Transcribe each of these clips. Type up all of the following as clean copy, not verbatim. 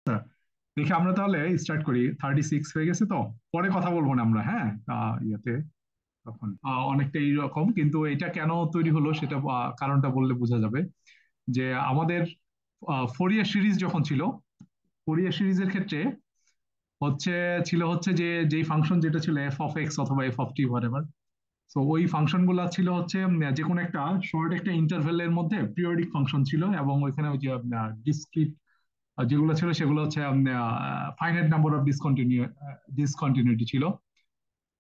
আচ্ছা, দেখি আমরা তাহলে স্টার্ট করি। 36 হয়ে গেছে তো, পরে কথা বলবো না আমরা, হ্যাঁ। ইয়েতে তখন অনেকটা এইরকম, কিন্তু এটা কেন তৈরি হলো সেটা কারণটা বললে বোঝা যাবে। যে আমাদের ফোরিয়ার সিরিজ যখন ছিল, ফোরিয়ার সিরিজের ক্ষেত্রে হচ্ছে হচ্ছে যে যেই ফাংশন যেটা ছিল এফ অফ এক্স অথবা এফ অফ টি হোয়াটএভার। তো ওই ফাংশন গুলা ছিল হচ্ছে যে কোনো একটা শর্ট একটা ইন্টারভেলের মধ্যে পিরিয়ডিক ফাংশন ছিল, এবং ওইখানে ওই যে ডিসক্রিট যেগুলো ছিল সেগুলো হচ্ছে ফাইনাইট নাম্বার অফ ডিসকন্টিনিউটি ছিল।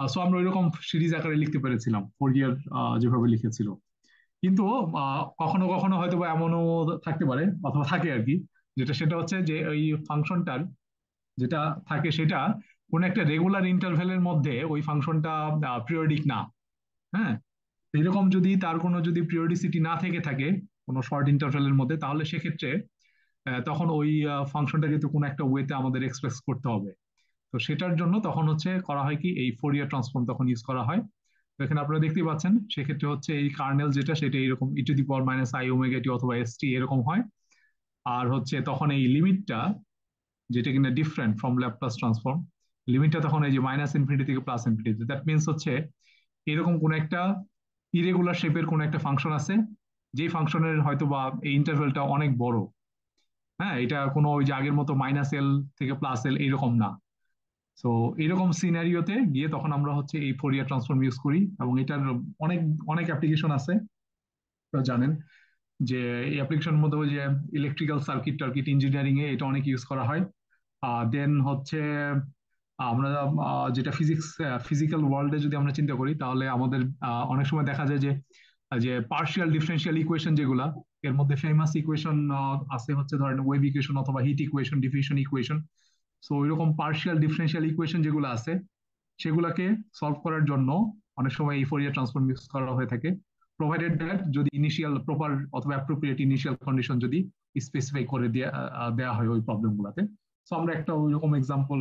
সো আমরা ওইরকম সিরিজ আকারে লিখতে পেরেছিলাম ফোরিয়ার যেভাবে লিখেছিল। কিন্তু কখনো কখনো হয়তো বা এমনও থাকতে পারে অথবা থাকে আর কি, সেটা হচ্ছে যে ওই ফাংশনটার যেটা থাকে সেটা কোন একটা রেগুলার ইন্টারভেলের মধ্যে ওই ফাংশনটা পিরিয়ডিক না। হ্যাঁ, এরকম যদি তার কোনো যদি পিরিয়ডিসিটি না থেকে থাকে কোনো শর্ট ইন্টারভেলের মধ্যে, তাহলে সেক্ষেত্রে তখন ওই ফাংশনটা কিন্তু কোনো একটা ওয়েতে আমাদের এক্সপ্রেস করতে হবে। তো সেটার জন্য তখন হচ্ছে করা হয় কি, এই ফোরিয়ার ট্রান্সফর্ম তখন ইউজ করা হয়। তো এখানে আপনারা দেখতেই পাচ্ছেন সেক্ষেত্রে হচ্ছে এই কার্নেল যেটা সেটা এরকম e to the power minus i omega t অথবা এস টি এরকম হয়। আর হচ্ছে তখন এই লিমিটটা যেটা কিনা ডিফারেন্ট ফ্রম ল্যাপ্লাস ট্রান্সফর্ম, লিমিটটা তখন এই যে মাইনাস ইনফিনিটি থেকে প্লাস ইনফিনিটি। দ্যাট মিনস হচ্ছে এরকম কোন একটা ইরেগুলার শেপের কোন একটা ফাংশন আছে, যে ফাংশনের হয়তো বা এই ইন্টারভেলটা অনেক বড়। হ্যাঁ, এটা কোনো ওই যে আগের মতো মাইনাস এল থেকে প্লাস এল এইরকম না। তো এরকম সিনারিওতে গিয়ে তখন আমরা হচ্ছে এই ফোরিয়ার ট্রান্সফর্ম ইউজ করি, এবং এটার অনেক অনেক অ্যাপ্লিকেশন আছে। আপনারা জানেন যে এই অ্যাপ্লিকেশনের মধ্যে ওই যে ইলেকট্রিক্যাল সার্কিট টার্কিট ইঞ্জিনিয়ারিং এ এটা অনেক ইউজ করা হয়। দেন হচ্ছে আমরা যেটা ফিজিক্যাল ওয়ার্ল্ডে যদি আমরা চিন্তা করি, তাহলে আমাদের অনেক সময় দেখা যায় যে যে পার্শিয়াল ডিফারেন্সিয়াল ইকুয়েশন যেগুলা, এর মধ্যে ফেমাস ইকুয়েশন আছে হচ্ছে ধরেন ওয়েভ ইকুয়েশন অথবা heat equation, diffusion equation. So ওইরকম পার্শিয়াল ডিফারেন্সিয়াল ইকুয়েশন যেগুলো আছে সেগুলাকে সলভ করার জন্য অনেক সময় এই ফোরিয়ার ট্রান্সফর্ম ইউজ করা হয়ে থাকে, প্রোভাইডেড দ্যাট যদি ইনিশিয়াল প্রপার অথবা অ্যাপ্রোপ্রিয়েট ইনিশিয়াল কন্ডিশন যদি স্পেসিফাই করে দেওয়া হয় ওই প্রবলেম গুলাতে। সো আমরা একটা ওইরকম এক্সাম্পল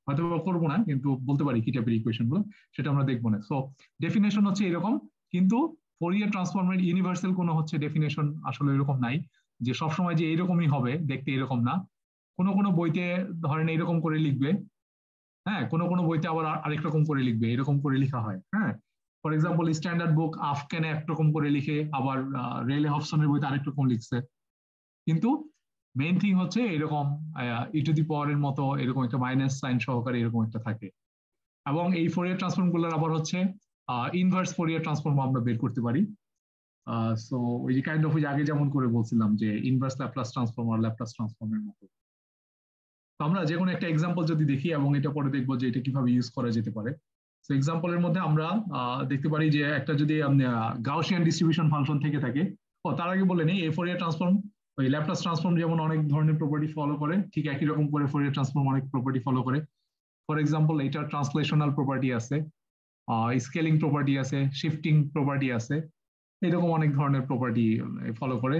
হয়তো করবো না, কিন্তু বলতে পারি কি টাইপের ইকুয়েশন গুলো, সেটা আমরা দেখবো না। সো ডেফিনেশন হচ্ছে এরকম, কিন্তু ফোরিয়ার ট্রান্সফর্মের ইউনিভার্সাল কোনো হচ্ছে ডেফিনেশন আসলে এরকম নাই যে সবসময় যে এরকমই হবে, দেখতে এরকম না। কোনো কোনো বইতে ধরেন এরকম করে লিখবে, হ্যাঁ, কোনো কোনো বইতে আবার আরেক রকম করে লিখবে, এরকম করে লেখা হয়। হ্যাঁ, ফর এক্সাম্পল স্ট্যান্ডার্ড বুক আফকেন একরকম করে লিখে, আবার রেলে হবসনের বইতে আরেক রকম লিখছে। কিন্তু মেইন থিং হচ্ছে এরকম ই টু দি পাওয়ারের মতো এরকম একটা মাইনাস সাইন সহকারে এরকম একটা থাকে। এবং এই ফোরিয়ার ট্রান্সফর্ম গুলোর আবার হচ্ছে ইনভার্স ফোরিয়ার ট্রান্সফর্ম আমরা বের করতে পারি। সো ওই যে কাইন্ড অফ ওই যে আগে যেমন করে বলছিলাম যে ইনভার্স ল্যাপ্লাস ট্রান্সফর্ম আর ল্যাপ্লাস ট্রান্সফর্মের মতো। তো আমরা যে কোনো একটা এক্সাম্পল যদি দেখি এবং এটা পরে দেখবো যে এটা কিভাবে ইউজ করা যেতে পারে। তো এক্সাম্পলের মধ্যে আমরা দেখতে পারি যে একটা যদি গাউসিয়ান ডিস্ট্রিবিউশন ফাংশন থেকে থাকে। ও, তার আগে বলে নেই এই ফোরিয়ার ট্রান্সফর্ম, ওই ল্যাপ্লাস ট্রান্সফর্ম যেমন অনেক ধরনের প্রপার্টি ফলো করে, ঠিক একই রকম করে ফোরিয়ার ট্রান্সফর্ম অনেক প্রপার্টি ফলো করে। ফর এক্সাম্পল এটার ট্রান্সলেশনাল প্রপার্টি আছে, স্কেলিং প্রপার্টি আছে, শিফটিং প্রপার্টি আছে, এরকম অনেক ধরনের প্রপার্টি ফলো করে।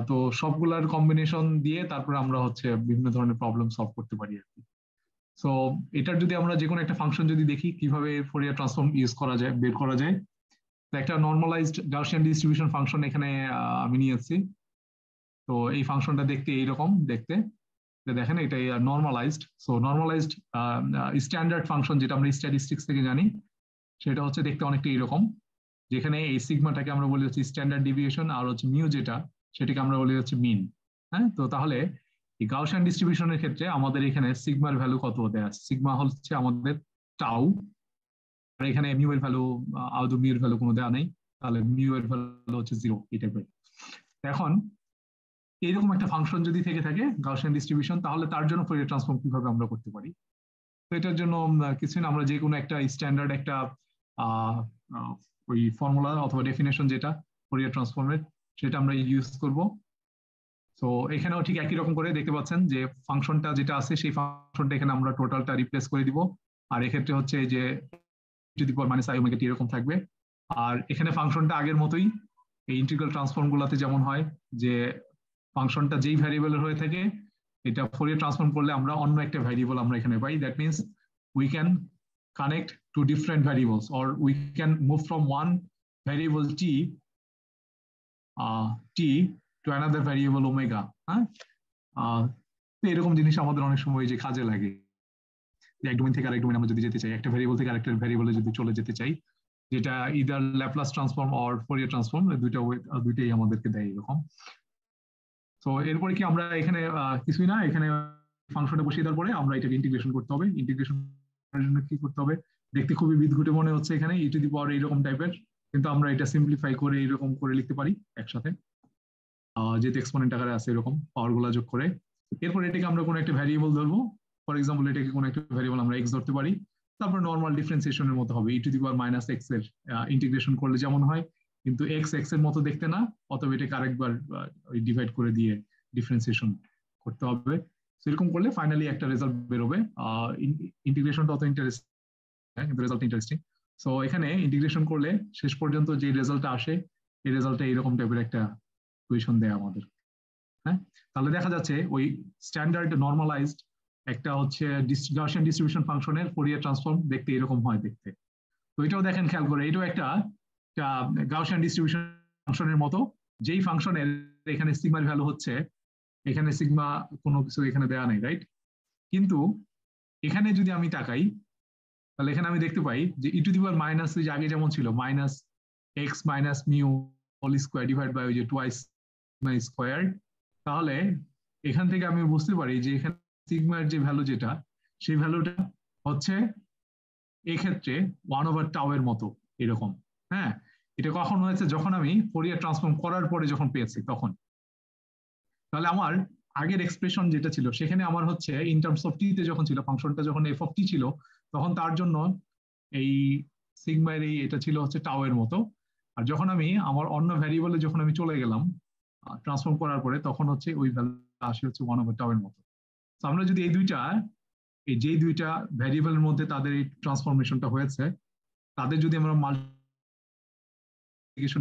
তো সবগুলার কম্বিনেশন দিয়ে তারপরে আমরা হচ্ছে বিভিন্ন ধরনের প্রবলেম সলভ করতে পারি আর কি। সো এটার যদি আমরা যে কোনো একটা ফাংশন যদি দেখি কিভাবে ফোরিয়ার ট্রান্সফর্ম ইউজ করা যায়, বের করা যায়। তো একটা নর্মালাইজড গাউসিয়ান ডিস্ট্রিবিউশন ফাংশন এখানে আমি নিয়েছি। তো এই ফাংশনটা দেখতে এইরকম দেখতে, দেখেন এটা normalised. So normalised standard function যেটা আমরা স্ট্যাটিস্টিক্স থেকে জানি, সেটা হচ্ছে দেখতে অনেকটা এরকম, যেখানে এই সিগমাটাকে আমরা বলি হচ্ছে স্ট্যান্ডার্ড ডিভিয়েশন, আর হচ্ছে মিউ যেটা সেটাকে আমরা বলি হচ্ছে মিন। হ্যাঁ, তো তাহলে এই গাউসিয়ান ডিস্ট্রিবিউশনের ক্ষেত্রে আমাদের এখানে সিগমার ভ্যালু কত দেয়া আছে, সিগমা হচ্ছে আমাদের টাউ, আর এখানে মিউ এর ভ্যালু আদৌ মিউ এর ভ্যালু কোনো দেওয়া নেই, তাহলে মিউ এর ভ্যালু হচ্ছে জিরো এই টাইপের। এখন এইরকম একটা ফাংশন যদি থেকে থাকে গাউসিয়ান ডিস্ট্রিবিউশন, তাহলে তার জন্য ফোরিয়ার ট্রান্সফর্ম কিভাবে আমরা করতে পারি। তো এটার জন্য কিছু না, আমরা যে কোনো একটা স্ট্যান্ডার্ড একটা আহ, আহ, ওই ফর্মুলা অথবা ডেফিনেশন যেটা ফোরিয়ার ট্রান্সফর্মের, সেটা আমরা ইউজ করব। তো এখানেও ঠিক একই রকম করে দেখতে পাচ্ছেন যে ফাংশনটা যেটা আছে সেই ফাংশনটা এখানে আমরা টোটালটা রিপ্লেস করে দিব। আর এক্ষেত্রে হচ্ছে এই যে to the power minus i omega t এরকম থাকবে। আর এখানে ফাংশনটা আগের মতোই এই ইন্টিগ্রাল ট্রান্সফর্ম গুলাতে যেমন হয় যে ফাংশনটা যেই ভ্যারিয়েবলের হয়ে থাকে, এটা ফোরিয়ার ট্রান্সফর্ম করলে আমরা অন্য একটা ভ্যারিয়েবল আমরা এখানে পাই। That means we can connect to different variables, or we can move from one variable t to another variable omega. হ্যাঁ, তো এরকম জিনিস আমাদের অনেক সময় যে কাজে লাগে, যে এক ডোমেন থেকে আরেক ডোমেন আমরা যদি যেতে চাই, একটা ভেরিয়েবল থেকে আরেকটা ভেরিয়েবলে যদি চলে যেতে চাই, যেটা either Laplace transform or Fourier transform, দুইটাই আমাদেরকে দেয় এরকম। তো এরপরে কি আমরা এখানে কিছুই না, এখানে ফাংশনে বসিয়ে দেওয়ার পরে আমরা এটাকে ইন্টিগ্রেশন করতে হবে। ইন্টিগ্রেশন করার জন্য কি করতে হবে, দেখতে খুবই বিদঘুটে মনে হচ্ছে এখানে ই টু দি পাওয়ার এইরকম টাইপের, কিন্তু আমরা এটা সিম্পলিফাই করে এরকম করে লিখতে পারি একসাথে, যেহেতু এক্সপোনেন্ট আকারে আছে এরকম পাওয়ার গুলা যোগ করে। এরপর এটাকে আমরা কোনো একটা ভ্যারিয়েবল ধরবো, ফর এক্সাম্পল এটাকে কোনো একটা ভ্যারিয়েবল আমরা এক্স ধরতে পারি। তারপর নর্মাল ডিফারেন্সিয়েশনের মতো হবে, e to the power minus x এর ইন্টিগ্রেশন করলে যেমন হয়, কিন্তু এক্স এক্স এর মতো দেখতে না, অথবা এটাকে আরেকবার ডিভাইড করে দিয়ে ডিফারেন্সিয়েশন করতে হবে। সেরকম করলে ফাইনালি একটা রেজাল্ট বেরোবে। ইন্টিগ্রেশনটা অত ইন্টারেস্টিং, কিন্তু রেজাল্ট ইন্টারেস্টিং। সো এখানে ইন্টিগ্রেশন করলে শেষ পর্যন্ত যে রেজাল্টটা আসে, এই রেজাল্টটা এইরকম টাইপের একটা ইকুয়েশন দেয় আমাদের। হ্যাঁ, তাহলে দেখা যাচ্ছে ওই স্ট্যান্ডার্ড নর্মালাইজড একটা হচ্ছে গাউসিয়ান ডিস্ট্রিবিউশন ফাংশনের ফোরিয়ার ট্রান্সফর্ম দেখতে এরকম হয় দেখতে। তো এটাও দেখেন খেয়াল করে, এটাও একটা গাউসিয়ান ডিস্ট্রিবিউশন ফাংশনের মতো, যেই ফাংশনের এখানে সিগমার ভ্যালু হচ্ছে, এখানে সিগমা কোনো কিছু এখানে দেওয়া নেই, রাইট? কিন্তু এখানে যদি আমি তাকাই, তাহলে এখানে আমি দেখতে পাই যে ই টু দি পাওয়ার মাইনাস, যে আগে যেমন ছিল minus x minus mu whole square divide by ওই যে টুয়াইস সিগমা স্কোয়ার। তাহলে এখান থেকে আমি বুঝতে পারি যে এখানে সিগমার যে ভ্যালু যেটা, সেই ভ্যালুটা হচ্ছে এক্ষেত্রে 1/τ এর মতো এরকম। হ্যাঁ, এটা কখন হয়েছে, যখন আমি ফোরিয়ার ট্রান্সফর্ম করার পরে যখন পেয়েছি তখন। তাহলে আমার আগের এক্সপ্রেশন যেটা ছিল সেখানে আমার হচ্ছে ইন টার্মস অফ টি তে যখন ছিল, ফাংশনটা যখন এফ অফ টি ছিল, তখন তার জন্য এই সিগমার এই এটা ছিল হচ্ছে টাও এর মতো। আর যখন আমি আমার অন্য ভ্যারিয়েবলে যখন আমি চলে গেলাম ট্রান্সফর্ম করার পরে, তখন হচ্ছে ওই ভ্যালু আসে হচ্ছে 1/τ এর মতো। তো আমরা যদি এই যেই দুইটা ভ্যারিয়েবলের মধ্যে তাদের এই ট্রান্সফরমেশনটা হয়েছে, তাদের যদি আমরা মাল্টিপ্লিকেশন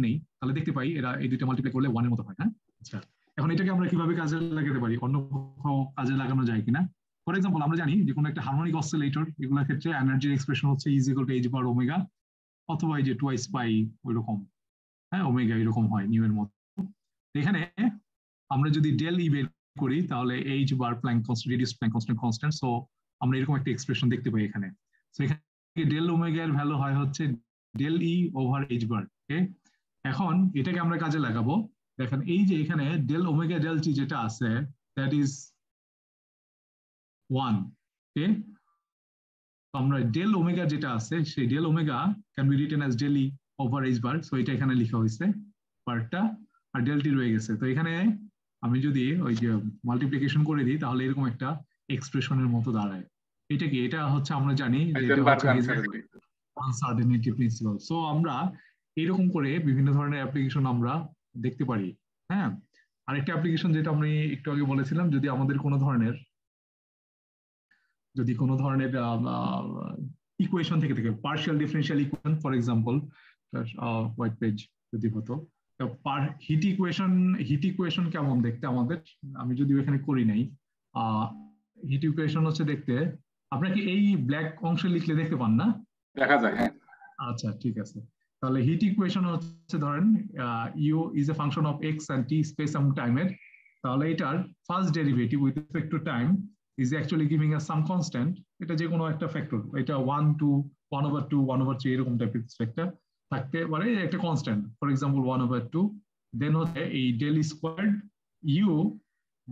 নেই, তাহলে দেখতে পাই এরা এই দুইটা মাল্টিপ্লাই করলে 1 এর মতো হয়। হ্যাঁ, আচ্ছা, এখন এটাকে আমরা কিভাবে কাজে লাগাতে পারি, অন্য কোথাও কাজে লাগানো যায় কিনা? ফর এক্সাম্পল আমরা জানি যে কোনো একটা হারমোনিক অসিলেটর, এগুলোর ক্ষেত্রে এনার্জির এক্সপ্রেশন হচ্ছে is equal two H bar omega, অথবা এই যে টুয়াইস পাই ওই রকম, হ্যাঁ ওমেগা এরকম হয় নিউ এর মতো। এখানে আমরা যদি ডেল ই বের করি, তাহলে h bar Planck constant, reduced Planck constant constant. So আমরা এরকম একটা এক্সপ্রেশন দেখতে পাই এখানে। সো এখানে ডেল ওমেগা এর ভ্যালু হয় হচ্ছে ডেল ই ওভার এইচ বার। ওকে, এখন এটাকে আমরা কাজে লাগাবো। দেখেন এই যে এখানে ডেল ওমেগা ডেল টি যেটা আছে, দ্যাট ইজ 1। ওকে, আমরা ডেল ওমেগা যেটা আছে, সেই del omega can be written as del E over H bar. So এটা এখানে লেখা হয়েছে পার্টটা, আর ডেলটি রয়ে গেছে। তো এখানে আমি যদি ওই যে মাল্টিপ্লিকেশন করে দিই, তাহলে এরকম একটা এক্সপ্রেশনের মতো দাঁড়ায়। এটা কি, এটা হচ্ছে আমরা জানি যে এটা হচ্ছে আনসার্টেনিটি প্রিন্সিপাল। সো আমরা এরকম করে বিভিন্ন ধরনের অ্যাপ্লিকেশন আমরা দেখতে পারি। হ্যাঁ, আরেকটা অ্যাপ্লিকেশন যেটা আমি একটু আগে বলেছিলাম, যদি কোনো ধরনের ইকুয়েশন থেকে partial differential equation, for example white page যদি হতো, হিট ইকুয়েশন কেমন দেখতে আমাদের, আমি যদি এখানে করি নাই, হিট ইকুয়েশন হচ্ছে দেখতে, আপনাকে এই ব্ল্যাক অংশে লিখলে দেখতে পান না? দেখা যায়, হ্যাঁ। আচ্ছা, ঠিক আছে। তাহলে হিট ইকুয়েশন হচ্ছে ধরেন u is a function of x and t space এবং টাইমের, তাহলে এটার first derivative with respect to time is actually giving us some constant. এটা যে কোনো একটা ফ্যাক্টর, এটা 1 2 1/2 1/3 এরকম টাইপের ফ্যাক্টর থাকতে পারে, একটা কনস্ট্যান্ট, ফর এক্সাম্পল 1/2। দেন হচ্ছে এই del squared u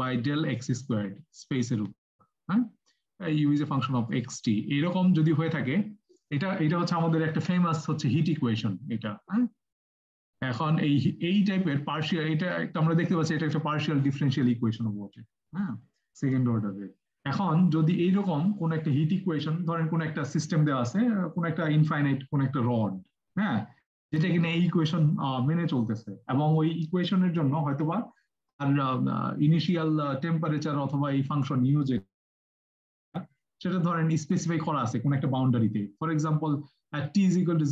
by del x squared স্পেসের উপর। হ্যাঁ, u is a function of x t, এরকম যদি হয়ে থাকে, এটা হচ্ছে আমাদের একটা ফেমাস হচ্ছে হিট ইকুয়েশন এটা। হ্যাঁ, এখন এই টাইপের পার্শিয়াল, এটা একটা আমরা দেখতে পাচ্ছি এটা একটা পার্শিয়াল ডিফারেন্সিয়াল ইকুয়েশন বটে। হ্যাঁ, সেকেন্ড অর্ডারের। এখন যদি এইরকম কোন একটা হিট ইকুয়েশন, ধরেন কোন একটা সিস্টেম দেওয়া আছে, কোন একটা ইনফাইনাইট কোন একটা রড, হ্যাঁ, যেটা কিনা এই ইকুয়েশন মেনে চলতেছে, এবং ওই ইকুয়েশনের জন্য হয়তোবা আর ইনিশিয়াল টেম্পারেচার অথবা এই ফাংশন ইউ যে সেটা ধরেন স্পেসিফাই করা আছে কোন একটা বাউন্ডারিতে। For example t is equal to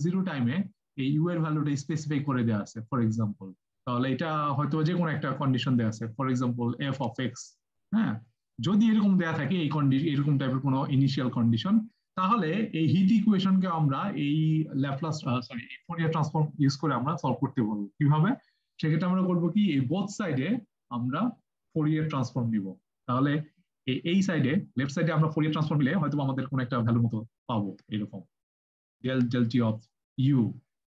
0 টাইমে এই ইউ এর ভ্যালুটা স্পেসিফাই করে দেওয়া আছে ফর এক্সাম্পল। তাহলে এটা হয়তো যে কোনো একটা কন্ডিশন দেওয়া আছে, for example F of x. হ্যাঁ, যদি এরকম দেওয়া থাকে এই এরকম টাইপের কোনো ইনিশিয়াল কন্ডিশন, তাহলে এই হিট ইকুয়েশনকে আমরা এই ল্যাপ্লাস ফোরিয়ার ট্রান্সফর্ম ইউজ করে আমরা সলভ করতে পারবো। কিভাবে? সেক্ষেত্রে আমরা করবো কি, এই বোথ সাইডে আমরা ফোরিয়ার ট্রান্সফর্ম নিব, তাহলে এই সাইডে লেফট সাইডে আমরা ফোরিয়ার ট্রান্সফর্ম নিলে হয়তো আমাদের কোন একটা ভ্যালু মতো পাবো এরকম del del t of u.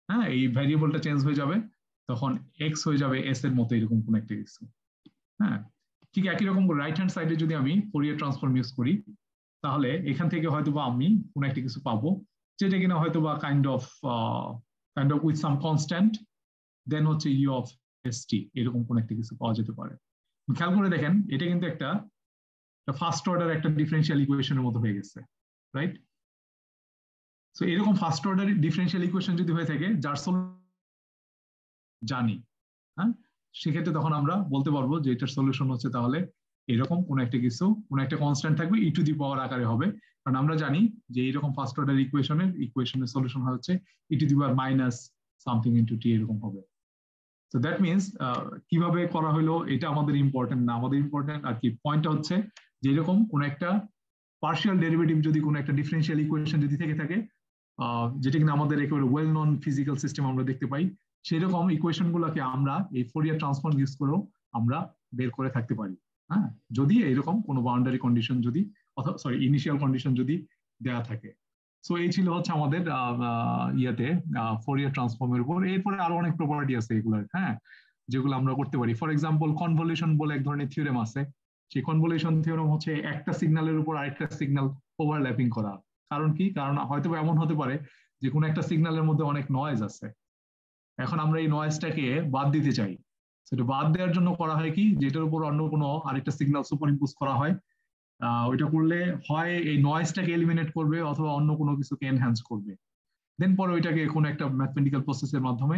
হ্যাঁ, এই ভ্যারিয়েবলটা চেঞ্জ হয়ে যাবে, তখন এক্স হয়ে যাবে এস এর মতো এরকম কোন একটা কিছু। হ্যাঁ, ঠিক একই রকম রাইট হ্যান্ড সাইডে যদি আমি ফোরিয়ার ট্রান্সফর্ম ইউজ করি, তাহলে এখান থেকে হয়তো বা আমি কোন একটা কিছু পাবো যেটা কিনা হয়তো বা kind of with some constant, then হচ্ছে ইউ অফ এস টি, এরকম কোন একটা কিছু পাওয়া যেতে পারে। খেয়াল করে দেখেন, এটা কিন্তু একটা ফার্স্ট অর্ডার একটা ডিফারেন্সিয়াল ইকুয়েশনের মতো হয়ে গেছে, রাইট? সো এরকম ফার্স্ট অর্ডার ডিফারেন্সিয়াল ইকুয়েশন যদি হয়ে থাকে যার জানি, হ্যাঁ, সেক্ষেত্রে তখন আমরা বলতে পারবো যে এটার সলিউশন হচ্ছে তাহলে এরকম কোন একটা কিছু, কোন একটা কনস্ট্যান্ট থাকবে ই টু দি পাওয়ার আকারে হবে, কারণ আমরা জানি যে এইরকম ফার্স্ট অর্ডার ইকুয়েশনের সলিউশন হচ্ছে e to the power minus something into t এরকম হবে। সো দ্যাট মিনস কিভাবে করা হলো এটা আমাদের ইম্পর্টেন্ট না, আমাদের ইম্পর্টেন্ট আর কি পয়েন্টটা হচ্ছে যে এরকম কোন একটা পার্শিয়াল ডেরিভেটিভ যদি কোন একটা ডিফারেন্সিয়াল ইকুয়েশন যদি থেকে থাকে, যেটা কিনা আমাদের একেবারে ওয়েল নন ফিজিক্যাল সিস্টেম আমরা দেখতে পাই, সেরকম ইকুয়েশন গুলোকে আমরা এই ফোরিয়ার ট্রান্সফর্ম ইউজ করেও আমরা বের করে থাকতে পারি। হ্যাঁ, যদি এরকম কোনো বাউন্ডারি কন্ডিশন যদি, অথবা সরি ইনিশিয়াল কন্ডিশন যদি দেয়া থাকে। সো এই ছিল হচ্ছে আমাদের ইয়াতে ফোরিয়ার ট্রান্সফর্মের উপর। এরপরে আরো অনেক প্রপার্টি আছে এগুলোর, হ্যাঁ, যেগুলো আমরা করতে পারি। ফর এক্সাম্পল কনভলিউশন বলে এক ধরনের থিওরেম আছে। সেই কনভলিউশন থিওরেম হচ্ছে একটা সিগন্যালের উপর আরেকটা সিগন্যাল ওভারল্যাপিং করা। কারণ কি? কারণ হয়তো এমন হতে পারে যে কোনো একটা সিগন্যালের মধ্যে অনেক নয়েজ আছে, এখন আমরা এই নয়েজটাকে বাদ দিতে চাই। সেটা বাদ দেওয়ার জন্য করা হয় কি, যেটার উপর অন্য কোনো আরেকটা সিগন্যাল সুপার ইম্পোজ করা হয়। ওইটা করলে হয় এই নয়েজটাকে এলিমিনেট করবে অথবা অন্য কোনো কিছুকে এনহ্যান্স করবে, দেন পরে ওইটাকে কোনো একটা ম্যাথমেটিক্যাল প্রসেসের মাধ্যমে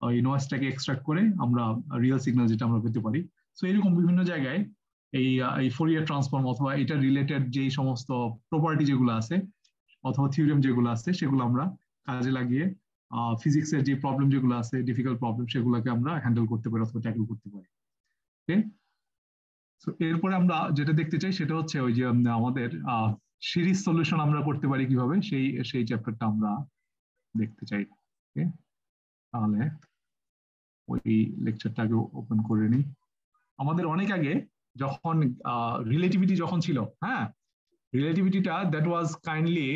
এই নয়েজটাকে এক্সট্রাক্ট করে আমরা রিয়েল সিগন্যাল যেটা আমরা পেতে পারি। সো এরকম বিভিন্ন জায়গায় এই ফোরিয়ার ট্রান্সফর্ম অথবা এটা রিলেটেড যেই সমস্ত প্রপার্টি যেগুলো আছে অথবা থিওরেম যেগুলো আছে সেগুলো আমরা কাজে লাগিয়ে ফিজিক্সের যে প্রবলেম যেগুলো আছে, ডিফিকাল্ট প্রবলেম, সেগুলোকে আমরা হ্যান্ডেল করতে পারি অথবা ট্যাকল করতে পারি। ওকে, সো এরপরে আমরা যেটা দেখতে চাই সেটা হচ্ছে ওই যে আমাদের সিরিজ সলিউশন আমরা করতে পারি কিভাবে, সেই সেই চ্যাপ্টারটা আমরা দেখতে চাই। ওকে, তাহলে ওই লেকচারটাকে ওপেন করে নিই। আমাদের অনেক আগে যখন রিলেটিভিটি যখন ছিল, হ্যাঁ, রিলেটিভিটিটা দ্যাট ওয়াজ কাইন্ডলি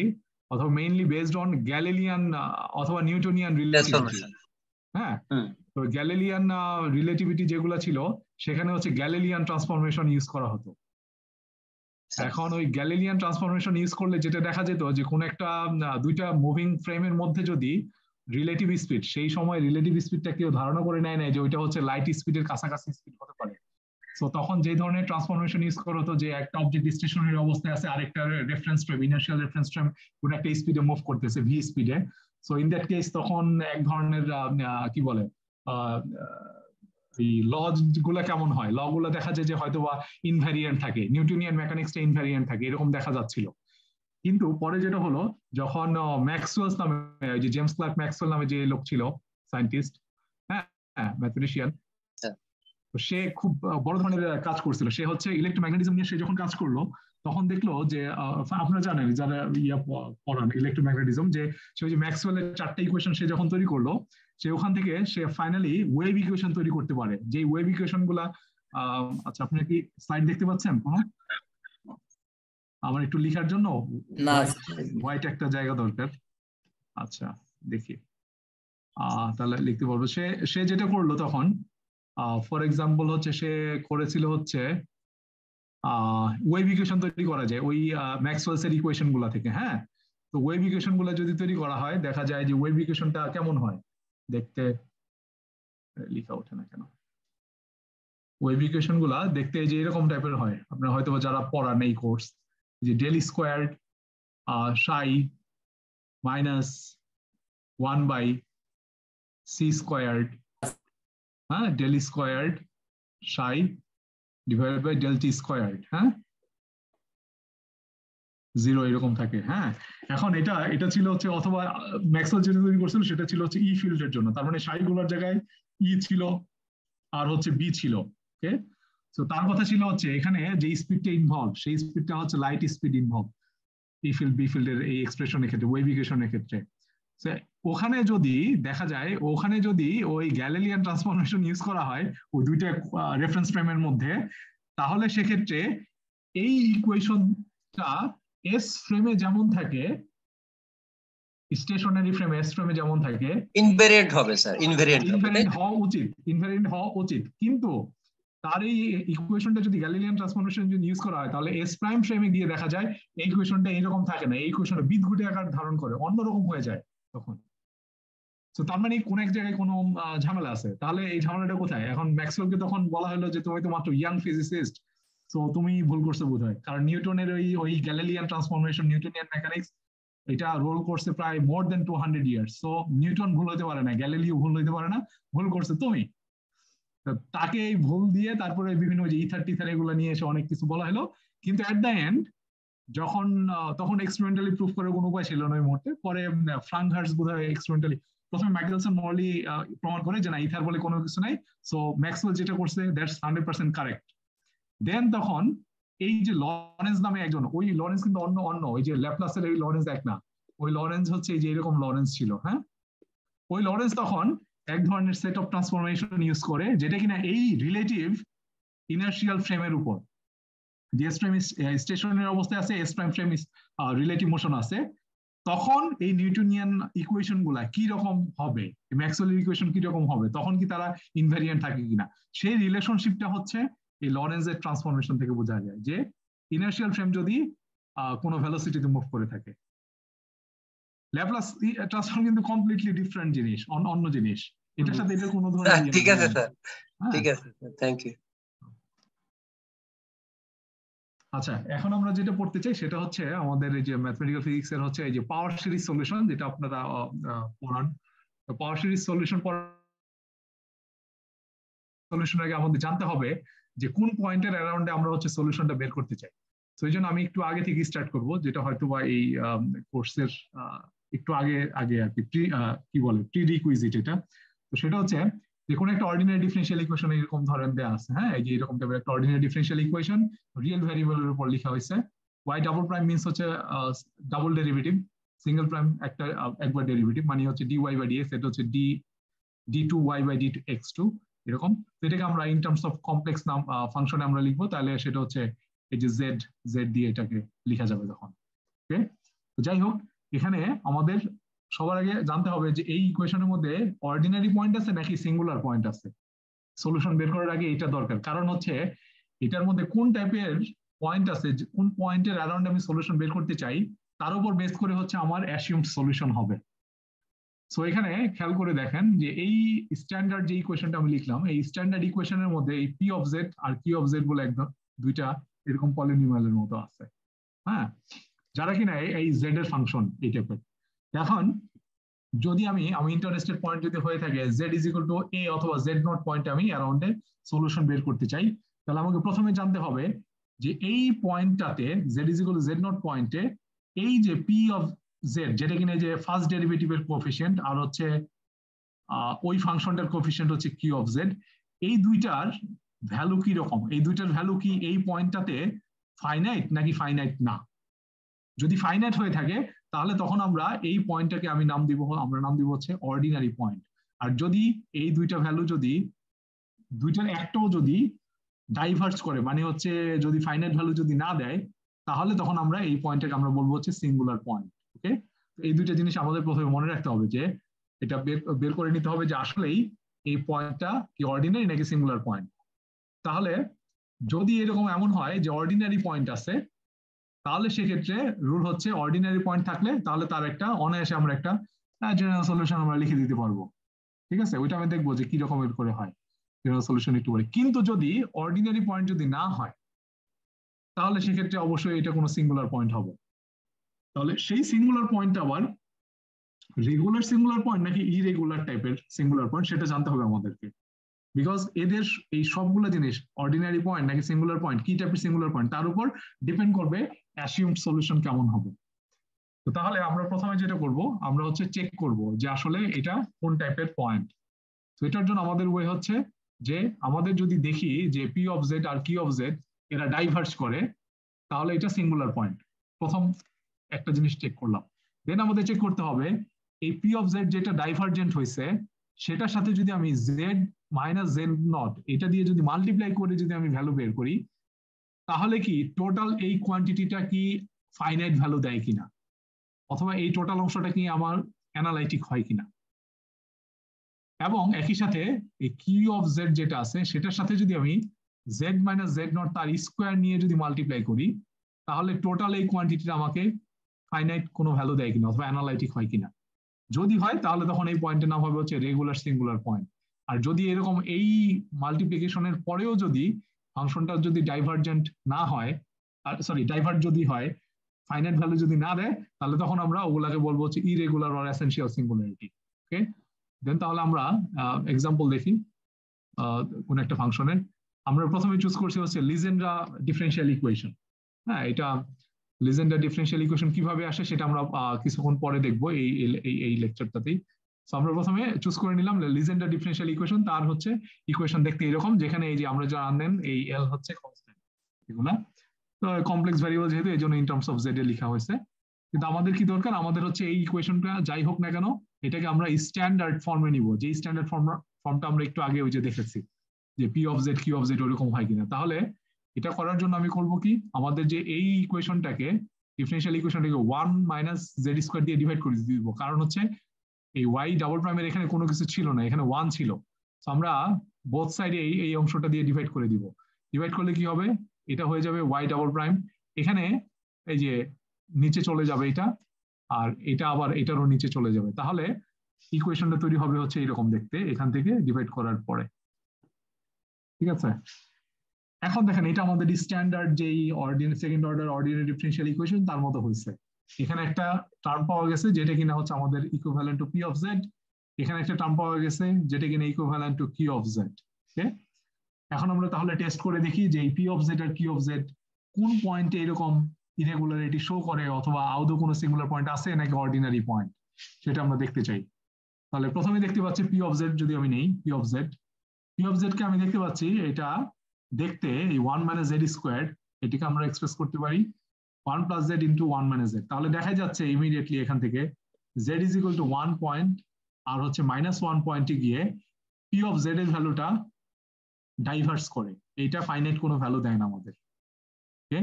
অথবা মেইনলি বেসড অন গ্যালিলিয়ান অথবা নিউটনিয়ান রিলেটিভিটি। হ্যাঁ, তো গ্যালিলিয়ান রিলেটিভিটি যেগুলো ছিল সেখানে হচ্ছে গ্যালিলিয়ান ট্রান্সফরমেশন ইউজ করা হতো। এখন ওই গ্যালিলিয়ান ট্রান্সফরমেশন ইউজ করলে যেটা দেখা যেত যে কোন একটা দুইটা মুভিং ফ্রেমের মধ্যে যদি রিলেটিভ স্পিড, সেই সময় রিলেটিভ স্পিডটা কেউ ধারণা করে নেয় যে ওইটা হচ্ছে লাইট স্পিডের কাছাকাছি স্পিড হতে পারে। সো তখন যে ধরনের ট্রান্সফরমেশন ইউজ করা হতো যে একটা অবজেক্ট স্টেশনারি অবস্থায় আছে, আরেকটা reference frame, inertial reference frame কোন একটা স্পিডে মুভ করতেছে ভি স্পিডে। সো ইন দ্যাট কেস তখন এক ধরনের কি বলে এই ল গুলা কেমন হয়, ল গুলা দেখা যায় যে হয়তো বা ইনভ্যারিয়েন্ট থাকে, নিউটনিয়ান মেকানিক্সটা ইনভ্যারিয়েন্ট থাকে, এরকম দেখা যাচ্ছিল। কিন্তু পরে যেটা হলো, যখন ম্যাক্সওয়েলস নামে, যে জেমস ক্লার্ক ম্যাক্সওয়েল নামে যে লোক ছিল সায়েন্টিস্ট, হ্যাঁ, ম্যাথমেটিশিয়ান, সে খুব বড় ধরনের কাজ করছিল। সে হচ্ছে ইলেকট্রোম্যাগনেটিজম নিয়ে সে যখন কাজ করলো তখন দেখলো যে আপনারা জানেন যারা পড়ান ইলেকট্রোম্যাগনেটিজম, যে সে যে ম্যাক্সওয়েলের চারটা ইকুয়েশন সে যখন তৈরি করলো, সে ওখান থেকে সে ফাইনালি ওয়েভ ইকুয়েশন তৈরি করতে পারে। যে ওয়েভ ইকুয়েশন গুলা, আচ্ছা আপনারা কি স্লাইড দেখতে পাচ্ছেন? আমার একটু লিখার জন্য হোয়াইট একটা জায়গা দরকার। আচ্ছা দেখি, তাহলে লিখতে পারবো। সে সে যেটা করলো তখন, ফর এক্সাম্পল হচ্ছে সে করেছিল হচ্ছে ওয়েভ ইকুয়েশন তৈরি করা যায় ওই ম্যাক্সওয়েলস এর ইকুয়েশন গুলা থেকে। হ্যাঁ, তো ওয়েভ ইকুয়েশন গুলা যদি তৈরি করা হয় দেখা যায় যে ওয়েভ ইকুয়েশনটা কেমন হয় দেখতে, লিখা ওঠে না কেন, ওয়েভ ইকুয়েশন গুলা দেখতে যে এরকম টাইপের হয়। আপনারা হয়তো যারা পড়ান এই কোর্স, যে del squared psi minus 1/c squared, হ্যাঁ, del squared psi divided by del t squared, হ্যাঁ, 0 এরকম থাকে। হ্যাঁ, এখন এটা এটা ছিল হচ্ছে, অথবা ম্যাক্সওয়েল যেটা তৈরি করছিল সেটা ছিল হচ্ছে ই ফিল্ডের জন্য, তার মানে সাই গুলোর জায়গায় ই ছিল আর হচ্ছে বি ছিল। ওকে, তো তার কথা ছিল হচ্ছে এখানে যে স্পিডটা ইনভলভ সেই স্পিডটা হচ্ছে লাইট স্পিড ইনভলভ ই ফিল্ড বি ফিল্ডের এই এক্সপ্রেশনের ক্ষেত্রে, ওয়েভ ইকুয়েশনের ক্ষেত্রে। ওখানে যদি দেখা যায়, ওখানে যদি ওই গ্যালিলিয়ান ট্রান্সফরমেশন ইউজ করা হয় ওই দুইটা রেফারেন্স ফ্রেমের মধ্যে, তাহলে সেক্ষেত্রে এই ইকুয়েশনটা এস ফ্রেমে যেমন থাকে, স্টেশনারি ফ্রেম এস ফ্রেমে যেমন থাকে, ইনভেরিয়েন্ট হবে স্যার, ইনভেরিয়েন্ট হবে, তাই ইনভেরিয়েন্ট হওয়া উচিত, ইনভেরিয়েন্ট হওয়া উচিত। কিন্তু তার এই ইকুয়েশনটা যদি গ্যালিলিয়ান ট্রান্সফরমেশন যদি ইউজ করা হয়, তাহলে এস প্রাইম ফ্রেমে গিয়ে দেখা যায় এই ইকুয়েশনটা এইরকম থাকে না, এই ইকুয়েশনটা বিদঘুটে আকার ধারণ করে অন্যরকম হয়ে যায় তখন। তো তার মানে কোন এক জায়গায় কোনো ঝামেলা আছে। তাহলে এই ঝামেলাটা কোথায়? এখন ম্যাক্সওয়েলকে তখন বলা হলো যে তুমি তো মাত্র ইয়াং ফিজিসিস্ট, তো তুমি ভুল করছো বোধহয়, কারণ নিউটনের ওই গ্যালিলিয়ান ট্রান্সফরমেশন, নিউটনিয়ান মেকানিক্স, এটা রোল করছে প্রায় মোর দেন 200 ইয়ার্স। সো নিউটন ভুল হতে পারে না, গ্যালিলিও ভুল হতে পারে না, ভুল করছে তুমি। তাকে এই ভুল দিয়ে তারপরে বিভিন্ন যে ইথার টিথার এগুলো নিয়ে এসে অনেক কিছু বলা হলো। কিন্তু এট দ্য এন্ড যখন তখন এক্সপেরিমেন্টালি প্রুফ করার কোনো উপায় ছিল না ওই মুহূর্তে, পরে ফ্রাঙ্ক হার্টজ বোধহয় এক্সপেরিমেন্টালি প্রথমে মাইকেলসন মরলি প্রমাণ করে যে না, ইথার বলে কোনো কিছু নাই। সো ম্যাক্সওয়েল যেটা করছে দ্যাটস 100% কারেক্ট। দেন তখন এই যে লরেন্স নামে একজন, ওই লরেন্স কিন্তু অন্য অন্য ওই যে ল্যাপলাসের ওই লরেন্স এক না, ওই লরেন্স হচ্ছে এই যে এরকম লরেন্স ছিল, হ্যাঁ। ওই লরেন্স তখন এক ধরনের সেট অফ ট্রান্সফরমেশন ইউজ করে, যেটা কিনা এই রিলেটিভ ইনার্শিয়াল ফ্রেমের উপর, যে এস প্রাইম স্টেশনারি অবস্থায় আছে, S prime frame relative motion আছে, তখন এই নিউটনিয়ান ইকুয়েশন গুলা কি রকম হবে, ম্যাক্সওয়েলের ইকুয়েশন কি রকম হবে, তখন কি তারা ইনভ্যারিয়েন্ট থাকে কিনা, সেই রিলেশনশিপটা হচ্ছে এই লরেন্সের ট্রান্সফরমেশন থেকে বোঝা যায়, যে ইনার্শিয়াল ফ্রেম যদি কোনো ভেলোসিটিতে মুভ করে থাকে। ল্যাপ্লাস ট্রান্সফর্ম কিন্তু কমপ্লিটলি ডিফারেন্ট জিনিস, অন্য জিনিস, এটার সাথে এটা কোনো ধরনের ঠিক আছে স্যার, ঠিক আছে স্যার, থ্যাংক ইউ। আচ্ছা, এখন আমরা যেটা পড়তে চাই সেটা হচ্ছে আমাদের এই যে ম্যাথমেটিক্যাল ফিজিক্স এর হচ্ছে এই যে পাওয়ার সিরিজ সলিউশন, যেটা আপনারা পড়ান। পাওয়ার সিরিজ সলিউশনের আগে আমাদের জানতে হবে যে কোন পয়েন্টের অ্যারাউন্ডে আমরা হচ্ছে সলিউশনটা বের করতে চাই। তো এই জন্য আমি একটু আগে থেকে স্টার্ট করব, যেটা হয়তো বা এই কোর্সের একটু আগে আগে আর কি কি বলে প্রি রিকুইজিট এটা। তো সেটা হচ্ছে যে কোনো একটা অর্ডিনারি ডিফারেনশিয়াল ইকুয়েশন এরকম ধরেন দেওয়া আছে, হ্যাঁ, এই যে এরকম টাইপের একটা অর্ডিনারি ডিফারেনশিয়াল ইকুয়েশন রিয়েল ভ্যারিয়েবলের উপর লেখা হয়েছে। ওয়াই ডাবল প্রাইম মিনস হচ্ছে ডাবল ডেরিভেটিভ, সিঙ্গেল প্রাইম একটা একবার ডেরিভেটিভ মানে হচ্ছে d y by d x, এটা হচ্ছে d two y by d x two এরকম। তো এটাকে আমরা ইন টার্মস অফ কমপ্লেক্স নাম ফাংশনে আমরা লিখবো, তাহলে সেটা হচ্ছে এই যে জেড জেড দিয়ে এটাকে লেখা যাবে তখন। ওকে, যাই হোক, এখানে আমাদের সবার আগে জানতে হবে যে এই ইকুয়েশনের মধ্যে অর্ডিনারি পয়েন্ট আছে নাকি সিঙ্গুলার পয়েন্ট আছে। সলিউশন বের করার আগে এটা দরকার, কারণ হচ্ছে এটার মধ্যে কোন টাইপের পয়েন্ট আছে, কোন পয়েন্টের অ্যারাউন্ড আমি সলিউশন বের করতে চাই, তার উপর বেস করে হচ্ছে আমার অ্যাসিউমড সলিউশন হবে। সো এখানে খেয়াল করে দেখেন যে এই স্ট্যান্ডার্ড যে ইকুয়েশনটা আমি লিখলাম, এই স্ট্যান্ডার্ড ইকুয়েশনের মধ্যে এই পি অফ জেড আর কিউ অফ জেড বলে একদম দুইটা এরকম পলিনোমিয়ালের মতো আছে, হ্যাঁ, যারা কিনা এই জেড এর ফাংশন এই টাইপের। এখন যদি আমি ইন্টারেস্টেড পয়েন্ট যদি হয়ে থাকে জেড ইজ ইকুয়াল টু এ অথবা জেড নট পয়েন্টে আমি অ্যারাউন্ডে সলিউশন বের করতে চাই, তাহলে আমাকে প্রথমে জানতে হবে যে এই পয়েন্টটাতে z is equal to z nought পয়েন্টে এই যে পি অফ জেড, যেটা কিনা যে ফার্স্ট ডেরিভেটিভের কোএফিসিয়েন্ট আর হচ্ছে ওই ফাংশনটার কোএফিসিয়েন্ট হচ্ছে কিউ অফ জেড, এই দুইটার ভ্যালু কি রকম, এই দুইটার ভ্যালু কি এই পয়েন্টটাতে ফাইনাইট নাকি ফাইনাইট না। যদি ফাইনাইট হয়ে থাকে তাহলে তখন আমরা এই পয়েন্টটাকে আমরা নাম দিব হচ্ছে অর্ডিনারি পয়েন্ট। আর যদি এই দুইটা ভ্যালু যদি দুইটার একটাও যদি ডাইভার্স করে, মানে হচ্ছে যদি ফাইনাইট ভ্যালু যদি না দেয়, তাহলে তখন আমরা এই পয়েন্টটাকে আমরা বলবো হচ্ছে সিঙ্গুলার পয়েন্ট। ওকে, এই দুইটা জিনিস আমাদের প্রথমে মনে রাখতে হবে, যে এটা বের করে নিতে হবে যে আসলেই এই পয়েন্টটা কি অর্ডিনারি নাকি সিঙ্গুলার পয়েন্ট। তাহলে যদি এরকম এমন হয় যে অর্ডিনারি পয়েন্ট আছে, তাহলে সেক্ষেত্রে রুল হচ্ছে অর্ডিনারি পয়েন্ট থাকলে তাহলে তার একটা অনায়াসে আমরা একটা জেনারেল সলিউশন আমরা লিখে দিতে পারবো। ঠিক আছে, ওইটা আমি দেখবো যে কি রকমের করে হয় জেনারেল সলিউশন একটু পরে। কিন্তু যদি অর্ডিনারি পয়েন্ট যদি না হয়, তাহলে সেক্ষেত্রে অবশ্যই এটা কোনো সিঙ্গুলার পয়েন্ট হবে। তাহলে সেই সিঙ্গুলার পয়েন্ট আবার রেগুলার সিঙ্গুলার পয়েন্ট নাকি ইরেগুলার টাইপের সিঙ্গুলার পয়েন্ট, সেটা জানতে হবে আমাদেরকে। বিকজ এদের এই সবগুলো জিনিস অর্ডিনারি পয়েন্ট নাকি সিঙ্গুলার পয়েন্ট, কি টাইপের সিঙ্গুলার পয়েন্ট, তার উপর ডিপেন্ড করবে অ্যাসিউমড সলিউশন কেমন হবে। তো তাহলে আমরা প্রথমে যেটা করব, আমরা হচ্ছে চেক করব যে আসলে এটা কোন টাইপের পয়েন্ট। তো এটার জন্য আমাদের ওয়ে হচ্ছে যে আমাদের যদি দেখি যে পি অফ জেড আর কিউ অফ জেড এরা ডাইভার্জ করে, তাহলে এটা সিঙ্গুলার পয়েন্ট। প্রথম একটা জিনিস চেক করলাম। দেন আমাদের চেক করতে হবে এই পি অফ জেড যেটা ডাইভার্জেন্ট হয়েছে, সেটার সাথে যদি আমি জেড মাইনাস জেড নট এটা দিয়ে যদি মাল্টিপ্লাই করে যদি আমি ভ্যালু বের করি, তাহলে কি টোটাল এই কোয়ান্টিটিটা কি ফাইনাইট ভ্যালু দেয় কিনা, অথবা এই টোটাল অংশটা কি আমার অ্যানালাইটিক হয় কিনা। এবং একই সাথে এই কিউ অফ জেড যেটা আছে সেটার সাথে যদি আমি জেড মাইনাস জেড নট তার স্কোয়ার নিয়ে যদি মাল্টিপ্লাই করি, তাহলে টোটাল এই কোয়ান্টিটিটা আমাকে ফাইনাইট কোনো ভ্যালু দেয় কিনা অথবা অ্যানালাইটিক হয় কিনা। যদি হয় তাহলে তখন এই পয়েন্টের নাম হবে হচ্ছে রেগুলার সিঙ্গুলার পয়েন্ট। আর যদি এরকম এই মাল্টিপ্লিকেশনের পরেও যদি ফাংশনটা যদি ডাইভার্জেন্ট না হয়, সরি ডাইভার্ট যদি হয়, ফাইনাইট ভ্যালু যদি না দেয়, তাহলে তখন আমরা ওগুলাকে বলবো হচ্ছে ইরেগুলার অর এসেনশিয়াল সিঙ্গুলারিটি। ওকে, দেন তাহলে আমরা এক্সাম্পল দেখি কোন একটা ফাংশনের। আমরা প্রথমে চুজ করছি হচ্ছে লিজেন্ড্রা ডিফারেনশিয়াল ইকুয়েশন। হ্যাঁ, এটা লিজেন্ডার ডিফারেনশিয়াল ইকুয়েশন কিভাবে আসে সেটা আমরা কিছুক্ষণ পরে দেখবো এই লেকচারটাতেই। তো আমরা প্রথমে চুজ করে নিলাম লিজেন্ডার ডিফারেনশিয়াল ইকুয়েশন। তার হচ্ছে ইকুয়েশন দেখতে এরকম, যেখানে এই যে আমরা যা আনলেন এই এল হচ্ছে কনস্ট্যান্ট এগুলা, তো কমপ্লেক্স ভ্যারিয়েবল যেহেতু এই জন্য ইন টার্মস অফ জেড এ লেখা হয়েছে। কিন্তু আমাদের কি দরকার, আমাদের হচ্ছে এই ইকুয়েশনটা যাই হোক না কেন এটাকে আমরা স্ট্যান্ডার্ড ফর্মে নিব, যে স্ট্যান্ডার্ড ফর্মটা আমরা একটু আগে ওই যে দেখেছি যে p of z q of z ওরকম হয় কিনা। তাহলে এটা করার জন্য আমি করব কি, আমাদের যে এই ইকুয়েশনটাকে ডিফারেনশিয়াল ইকুয়েশনটাকে 1 মাইনাস জেড স্কোয়ার দিয়ে ডিভাইড করে দিব। কারণ হচ্ছে এই ওয়াই ডাবল প্রাইমের এখানে কোনো কিছু ছিল না, এখানে 1 ছিল। তো আমরা বোথ সাইডে এই অংশটা দিয়ে ডিভাইড করে দিব। ডিভাইড করলে কি হবে, এটা হয়ে যাবে ওয়াই ডাবল প্রাইম, এখানে এই যে নিচে চলে যাবে এটা, আর এটা আবার এটারও নিচে চলে যাবে। তাহলে ইকুয়েশনটা তৈরি হবে হচ্ছে এরকম দেখতে এখান থেকে ডিভাইড করার পরে। ঠিক আছে, এখন দেখেন এটা আমাদের স্ট্যান্ডার্ড যেই second order ordinary differential equation তার মতো হয়েছে। এখানে একটা টার্ম পাওয়া গেছে যেটা কিনা হচ্ছে আমাদের equivalent to p of z, এখানে একটা টার্ম পাওয়া গেছে যেটা কিনা equivalent to q of z. Okay, এখন আমরা তাহলে টেস্ট করে দেখি যে এই পি অফ জেড আর কিউ অফ জেড কোন পয়েন্টে এরকম ইরেগুলারিটি শো করে, অথবা আদৌ কোনো সিঙ্গুলার পয়েন্ট আছে নাকি অর্ডিনারি পয়েন্ট, সেটা আমরা দেখতে চাই। তাহলে প্রথমে দেখতে পাচ্ছি পি অফ জেড, যদি আমি নেই p of z, p of z কে আমি দেখতে পাচ্ছি এটা দেখতে এই 1 মাইনাস জেড স্কোয়ার, এটিকে আমরা এক্সপ্রেস করতে পারি 1 plus z into 1 minus z. তাহলে দেখা যাচ্ছে ইমিডিয়েটলি এখান থেকে z is equal to 1 point আর হচ্ছে -1 পয়েন্টে গিয়ে পি অফ জেড এর ভ্যালুটা ডাইভার্স করে, এইটা ফাইনাইট কোনো ভ্যালু দেয় না আমাদের। ওকে,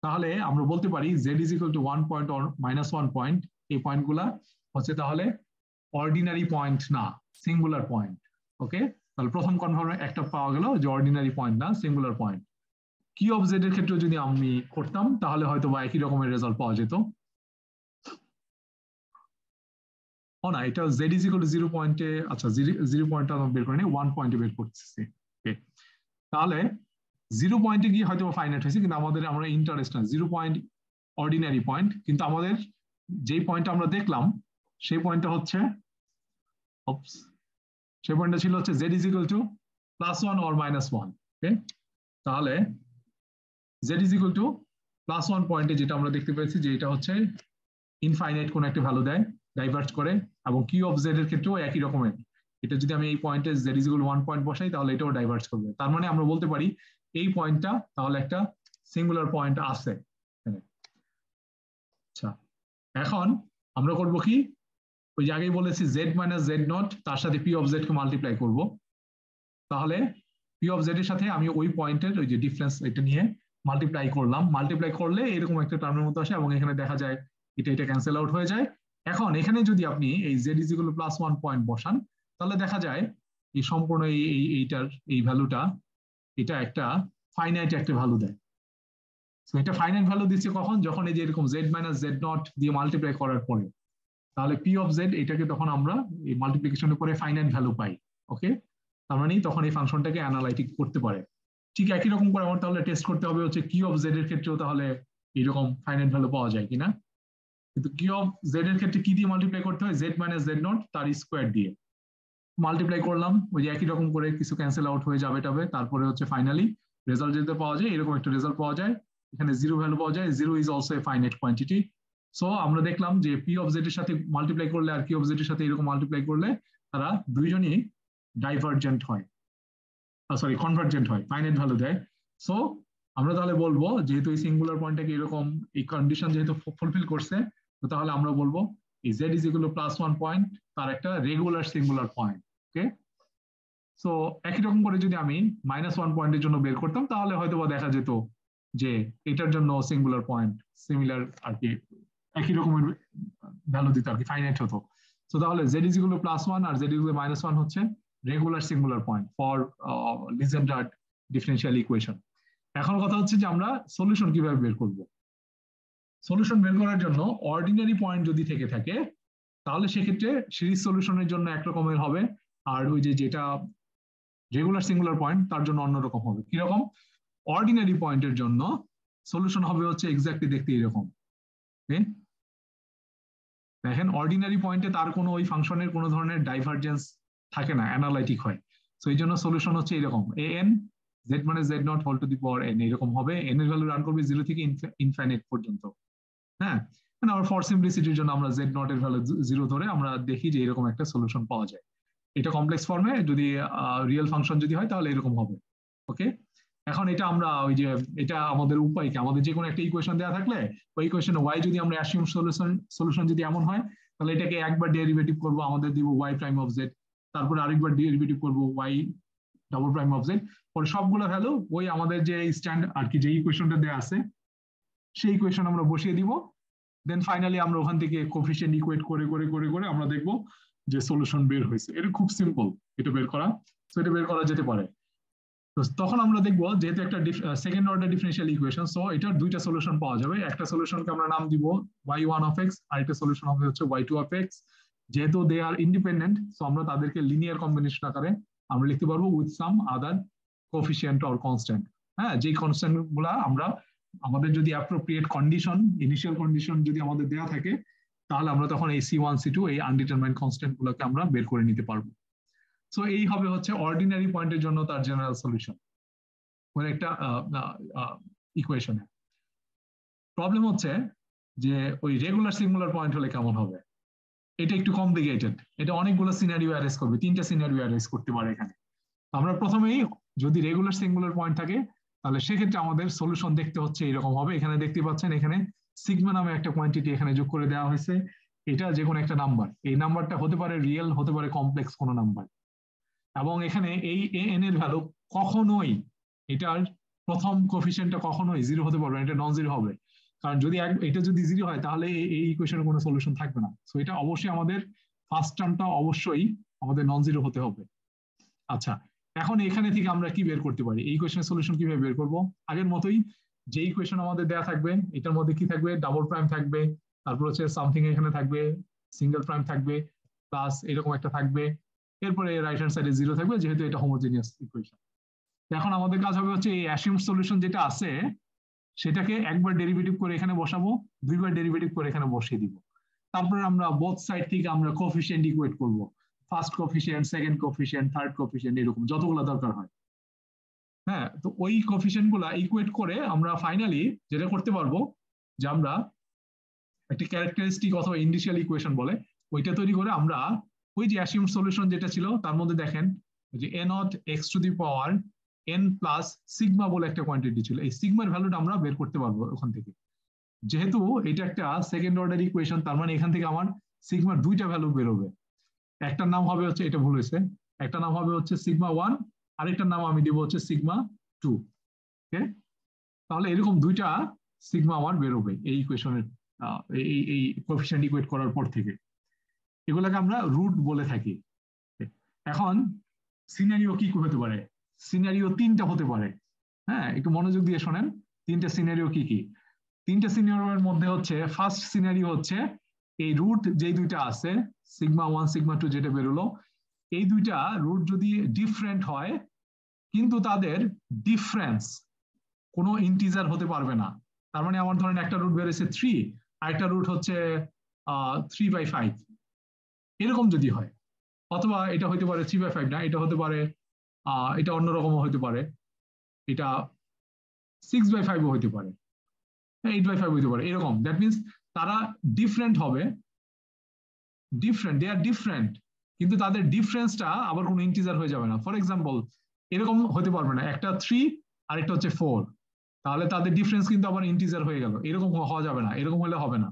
তাহলে আমরা বলতে পারি z is equal to 1 point or -1 point, এই পয়েন্টগুলা হচ্ছে তাহলে অর্ডিনারি পয়েন্ট না, সিঙ্গুলার পয়েন্ট। ওকে, তাহলে প্রথম কনফার্ম একটা পাওয়া গেল যে অর্ডিনারি পয়েন্ট না, singular point. Q of z এর ক্ষেত্রে যদি আমি করতাম তাহলে হয়তো বা একই রকমের রেজাল্ট পাওয়া যেত। ও না, এটা জেড ইজ ইকুয়াল টু 0 পয়েন্টে, আচ্ছা 0 পয়েন্টটা আমরা বের করে নিই, 1 পয়েন্টে বের করতেছি। ওকে, তাহলে 0 পয়েন্টে গিয়ে হয়তো ফাইনাইট হয়েছে, কিন্তু আমাদের আমরা ইন্টারেস্ট না 0 পয়েন্ট অর্ডিনারি পয়েন্ট, কিন্তু আমাদের যেই পয়েন্টটা আমরা দেখলাম সেই পয়েন্টটা হচ্ছে সেই পয়েন্টটা ছিল হচ্ছে Z is equal to +1 or -1। ওকে, তাহলে জেড ইজ ইকুয়াল টু +1 পয়েন্টে যেটা আমরা দেখতে পেয়েছি যে এটা হচ্ছে ইনফাইনাইট কোন একটা ভ্যালু দেয়, ডাইভার্জ করে, এবং কিউ অফ জেড এর ক্ষেত্রেও একই রকমের। এটা যদি আমি এই পয়েন্টে জেড ইজ ইকুয়াল 1 পয়েন্ট বসাই তাহলে এটাও ডাইভার্জ করবে। তার মানে আমরা বলতে পারি এই পয়েন্টটা তাহলে একটা সিঙ্গুলার পয়েন্ট আছে। আচ্ছা, এখন আমরা করব কি, ওই যে আগেই বলেছি জেড মাইনাস জেড নট তার সাথে P of z K multiply করব। তাহলে পি অফ জেড এর সাথে আমি ওই পয়েন্টের ওই যে ডিফারেন্স এটা নিয়ে মাল্টিপ্লাই করলাম, মাল্টিপ্লাই করলে এরকম একটা টার্মের মতো আসে এবং এখানে দেখা যায় এটা ক্যান্সেল আউট হয়ে যায়। এখন এখানে যদি আপনি এই Z is equal to +1 point বসান তাহলে দেখা যায় এই সম্পূর্ণ এইটার এই ভ্যালুটা এটা একটা ফাইনাইট একটা ভ্যালু দেয়। তো এটা ফাইনাইট ভ্যালু দিচ্ছে কখন, যখন এই যে এরকম জেড মাইনাস জেড নট দিয়ে মাল্টিপ্লাই করার পরে, তাহলে পি অফ জেড এটাকে তখন আমরা এই মাল্টিপ্লিকেশনের পরে ফাইনাইট ভ্যালু পাই। ওকে, তার মানে তখন এই ফাংশনটাকে অ্যানালাইটিক করতে পারে। ঠিক একই রকম করে আমার তাহলে টেস্ট করতে হবে হচ্ছে কিউ অফ জেড এর ক্ষেত্রেও তাহলে এরকম ফাইনাইট ভ্যালু পাওয়া যায় কিনা। কিন্তু কিউ অফ জেড এর ক্ষেত্রে কি দিয়ে মাল্টিপ্লাই করতে হয়, জেড মাইনাস জেড নট তার স্কোয়ার দিয়ে মাল্টিপ্লাই করলাম, ওই যে একই রকম করে কিছু ক্যান্সেল আউট হয়ে যাবে তবে তারপরে হচ্ছে ফাইনালি রেজাল্ট যেতে পাওয়া যায় এরকম একটা রেজাল্ট পাওয়া যায়। এখানে 0 ভ্যালু পাওয়া যায়, 0 is also a finite quantity. So আমরা দেখলাম যে পি অফ জেড এর সাথে মাল্টিপ্লাই করলে আর কিউ অফ জেড এর সাথে এরকম মাল্টিপ্লাই করলে তারা দুইজনই ডাইভার্জেন্ট হয়, সরি কনভার্জেন্ট হয়, ফাইনাইট ভ্যালু দেয়। সো আমরা তাহলে বলবো যেহেতু এই সিঙ্গুলার পয়েন্টটাকে এরকম এই কন্ডিশন যেহেতু ফুলফিল করছে, তো তাহলে আমরা বলবো এই Z is equal to +1 point তার একটা রেগুলার সিঙ্গুলার পয়েন্ট। ওকে, সো একই রকম করে যদি আমি -1 পয়েন্টের জন্য বের করতাম তাহলে হয়তো বা দেখা যেত যে এটার জন্য সিঙ্গুলার পয়েন্ট সিমিলার আর কি একই রকমের ভ্যালু দিত আর কি, ফাইনাইট হতো। তো তাহলে জেড ইজ ইকুয়াল টু +1 আর জেড ইজ ইকুয়াল -1 হচ্ছে regular singular point for Legendre differential equation. এখন কথা হচ্ছে যে আমরা সলিউশন কিভাবে বের করব। সলিউশন বের করার জন্য অর্ডিনারি পয়েন্ট যদি থেকে থাকে তাহলে সেক্ষেত্রে সিরিজ সলিউশনের জন্য একরকমের হবে, আর ওই যে যেটা রেগুলার সিঙ্গুলার পয়েন্ট তার জন্য অন্যরকম হবে। কিরকম? অর্ডিনারি পয়েন্টের জন্য সলিউশন হবে হচ্ছে এক্স্যাক্টলি দেখতে এরকম। দেখেন অর্ডিনারি পয়েন্টে তার কোনো ওই ফাংশনের কোনো ধরনের ডাইভারজেন্স থাকে না, অ্যানালাইটিক হয়। তো এই জন্য সলিউশন হচ্ছে এরকম, an z মানে z not whole to the power n এরকম হবে। n এর ভ্যালু রান করবে 0 থেকে ইনফাইনাইট পর্যন্ত। হ্যাঁ, মানে আবার ফর সিম্পলিসিটির জন্য আমরা z নট এর ভ্যালু 0 ধরে আমরা দেখি যে এরকম একটা সলিউশন পাওয়া যায়। এটা কমপ্লেক্স ফর্মে যদি রিয়েল ফাংশন যদি হয় তাহলে এরকম হবে। ওকে, এখন এটা আমরা ওই যে এটা আমাদের উপায় কি, আমাদের যে কোনো একটা ইকুয়েশন দেওয়া থাকলে ওই ইকুয়েশনে y যদি আমরা অ্যাসিউম সলিউশন যদি এমন হয় তাহলে এটাকে একবার ডেরিভেটিভ করব, আমাদের দিব y প্রাইম অফ z, তারপরে আরেকবার ডেরিভেটিভ করব y double prime of z, পরে সবগুলো ভ্যালু ওই আমাদের যে স্ট্যান্ড আর কি যে ইকুয়েশনটা দেওয়া আছে সেই ইকুয়েশন আমরা বসিয়ে দিব। দেন ফাইনালি আমরা ওখান থেকে কোফিশিয়েন্ট ইকুয়েট করে করে করে করে আমরা দেখব যে সলিউশন বের হয়েছে। এটা খুব সিম্পল এটা বের করা, তো এটা বের করা যেতে পারে। তো তখন আমরা দেখবো যেহেতু একটা second order differential equation, so এটার দুইটা সলিউশন পাওয়া যাবে। একটা সলিউশনকে আমরা নাম দিব y1 অফ x, আর একটা সলিউশন হবে হচ্ছে y2 অফ x। যেহেতু দে আর ইন্ডিপেন্ডেন্ট সো আমরা তাদেরকে লিনিয়ার কম্বিনেশন আকারে আমরা লিখতে পারবো with some other coefficient or constant. হ্যাঁ, যে কনস্ট্যান্ট গুলা আমরা আমাদের যদি অ্যাপ্রোপ্রিয়েট কন্ডিশন ইনিশিয়াল কন্ডিশন যদি আমাদের দেওয়া থাকে তাহলে আমরা তখন এই c1 c2 এই আনডিটারমাইন্ড কনস্ট্যান্ট গুলোকে আমরা বের করে নিতে পারবো। সো এই হবে হচ্ছে অর্ডিনারি পয়েন্টের জন্য তার জেনারেল সলিউশন মানে একটা ইকুয়েশনে। প্রবলেম হচ্ছে যে ওই রেগুলার সিঙ্গুলার পয়েন্ট হলে কেমন হবে, এটা একটু কমপ্লিকেটেড। এটা অনেকগুলো সিনারিও অ্যারেঞ্জ করবে, 3টা সিনারিও অ্যারেঞ্জ করতে পারে এখানে। আমরা প্রথমেই যদি রেগুলার সিঙ্গুলার পয়েন্ট থাকে তাহলে সেক্ষেত্রে আমাদের সলিউশন দেখতে হচ্ছে এরকম হবে। এখানে দেখতে পাচ্ছেন এখানে সিগমা নামে একটা কোয়ান্টিটি এখানে যোগ করে দেওয়া হয়েছে, এটা যে কোনো একটা নাম্বার, এই নাম্বারটা হতে পারে রিয়েল হতে পারে কমপ্লেক্স কোনো নাম্বার, এবং এখানে এই এন এর ভ্যালু কখনোই এটার প্রথম কোফিশিয়েন্টটা কখনোই 0 হতে পারবে না, এটা নন 0 হবে। কারণ যদি এটা যদি 0 হয় তাহলে এই ইকুয়েশনের কোনো সলিউশন থাকবে না। সো এটা অবশ্যই আমাদের ফার্স্ট টার্মটা অবশ্যই আমাদের নন 0 হতে হবে। আচ্ছা, এখন এখানে থেকে আমরা কি বের করতে পারি, এই কোয়েশনের সলিউশন কিভাবে বের করব? আগের মতোই যে ইকুয়েশন আমাদের দেয়া থাকবে এটার মধ্যে কি থাকবে, ডাবল প্রাইম থাকবে, তারপর হচ্ছে সামথিং এখানে থাকবে, সিঙ্গেল প্রাইম থাকবে, প্লাস এরকম একটা থাকবে, এরপরে রাইট হ্যান্ড সাইডে 0 থাকবে যেহেতু এটা হোমোজেনিয়াস ইকুয়েশন। এখন আমাদের কাজ হবে হচ্ছে এই অ্যাসিউমড সলিউশন যেটা আছে সেটাকে একবার ডেরিভেটিভ করে এখানে বসাবো, দুইবার ডেরিভেটিভ করে এখানে বসিয়ে দিব। তারপরে আমরা বোথ সাইড থেকে আমরা কোফিশিয়েন্ট ইকুয়েট করব, first coefficient, second coefficient, third coefficient, এরকম যতগুলো দরকার হয়। হ্যাঁ, তো ওই কোফিশিয়েন্ট গুলা ইকুয়েট করে আমরা ফাইনালি যেটা করতে পারবো যে আমরা একটা ক্যারেক্টারিস্টিক অথবা ইনিশিয়াল ইকুয়েশন বলে ওইটা তৈরি করে আমরা ওই যে অ্যাসিউমড সলিউশন যেটা ছিল তার মধ্যে দেখেন যে a not x to the power n plus sigma বলে একটা কোয়ান্টিটি ছিল, এই সিগমার ভ্যালুটা আমরা বের করতে পারবো ওখান থেকে। যেহেতু এটা একটা সেকেন্ড অর্ডার ইকুয়েশন তার মানে এখান থেকে আমার সিগমার দুইটা ভ্যালু বেরোবে। একটার নাম হবে হচ্ছে, এটা ভুল হয়েছে, একটা নাম হবে হচ্ছে σ1, আরেকটার নাম আমি দিব হচ্ছে σ2। ওকে, তাহলে এরকম দুইটা সিগমা আমার বেরোবে এই ইকুয়েশনের এই কোএফিশিয়েন্ট ইকুয়েট করার পর থেকে। এগুলোকে আমরা রুট বলে থাকি। এখন সিনারিও কি হতে পারে, সিনারিও 3টা হতে পারে। হ্যাঁ, একটু মনোযোগ দিয়ে শোনেন 3টা সিনারিও কি কি। 3টা সিনারিওর মধ্যে হচ্ছে ফার্স্ট সিনারিও হচ্ছে এই রুট যেই দুইটা আছে σ1 σ2 যেটা বেরোলো, এই দুইটা রুট যদি ডিফারেন্ট হয় কিন্তু তাদের ডিফারেন্স কোনো ইন্টিজার হতে পারবে না। তার মানে আমার ধরেন একটা রুট বেরোছে 3 আর একটা রুট হচ্ছে 3/5, এরকম যদি হয়, অথবা এটা হতে পারে 3/5 না, এটা হতে পারে এটা অন্যরকমও হতে পারে, এটা 6/5ও হতে পারে, 8/5 হতে পারে, এরকম। দ্যাট মিনস তারা ডিফারেন্ট হবে, ডিফারেন্ট, দে আর ডিফারেন্ট, কিন্তু তাদের ডিফারেন্সটা আবার কোনো ইন্টিজার হয়ে যাবে না। ফর এক্সাম্পল এরকম হতে পারবে না, একটা 3 আর একটা হচ্ছে 4, তাহলে তাদের ডিফারেন্স কিন্তু আবার ইন্টিজার হয়ে গেল, এরকম হওয়া যাবে না, এরকম হলে হবে না।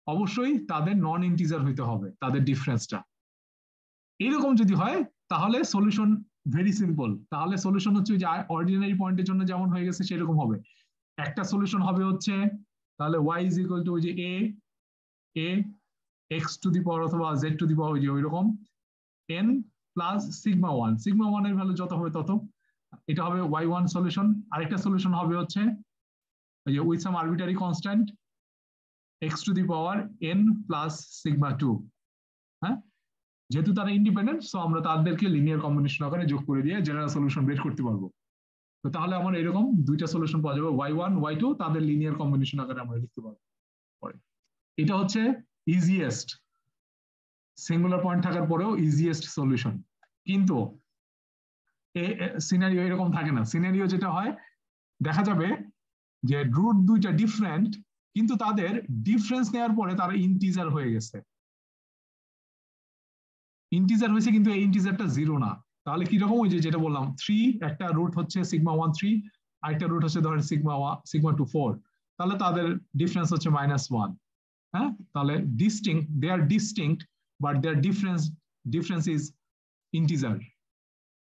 অবশ্যই তাদের নন ইন্টিজার হইতে হবে তাদের ডিফারেন্সটা। এরকম যদি হয় তাহলে সলিউশন ভেরি সিম্পল, তাহলে সলিউশন হচ্ছে যে অর্ডিনারি পয়েন্টের জন্য যেমন হয়ে গেছে সেরকম হবে। একটা সলিউশন হবে হচ্ছে তাহলে y ইজ ইকুয়াল টু ওই যে a x টু দি পাওয়ার অথবা z টু দি পাওয়ার ওই রকম n plus sigma one, sigma one এর ভ্যালু যত হবে তত, এটা হবে y1 সলিউশন। আরেকটা সলিউশন হবে হচ্ছে ওই যে with some arbitrary constant x to the power n plus sigma two. হ্যাঁ, যেহেতু তারা ইন্ডিপেন্ডেন্ট সো আমরা তাদেরকে লিনিয়ার কম্বিনেশন আকারে যোগ করে দিয়ে জেনারেল সলিউশন বের করতে পারবো। তো তাহলে আমার এরকম দুইটা সলিউশন পাওয়া যাবে, y1 y2, তাদের লিনিয়ার কম্বিনেশন আকারে আমরা লিখতে পারবো পরে। এটা হচ্ছে ইজিয়েস্ট, সিঙ্গুলার পয়েন্ট থাকার পরেও ইজিয়েস্ট সলিউশন। কিন্তু সিনারিও এরকম থাকে না। সিনারিও যেটা হয় দেখা যাবে যে রুট দুইটা ডিফারেন্ট কিন্তু তাদের ডিফারেন্স নেওয়ার পরে তারা ইন্টিজার হয়ে গেছে, ইন্টিজার হয়েছে কিন্তু এই ইন্টিজারটা জিরো না। তাহলে কি রকম, ওই যে যেটা বললাম 3 একটা রুট হচ্ছে সিগমা 1 3, আরেকটা রুট হচ্ছে ধরেন সিগমা 2 4, তাহলে তাদের ডিফারেন্স হচ্ছে -1। হ্যাঁ, তাহলে distinct, they are distinct but their difference is integer.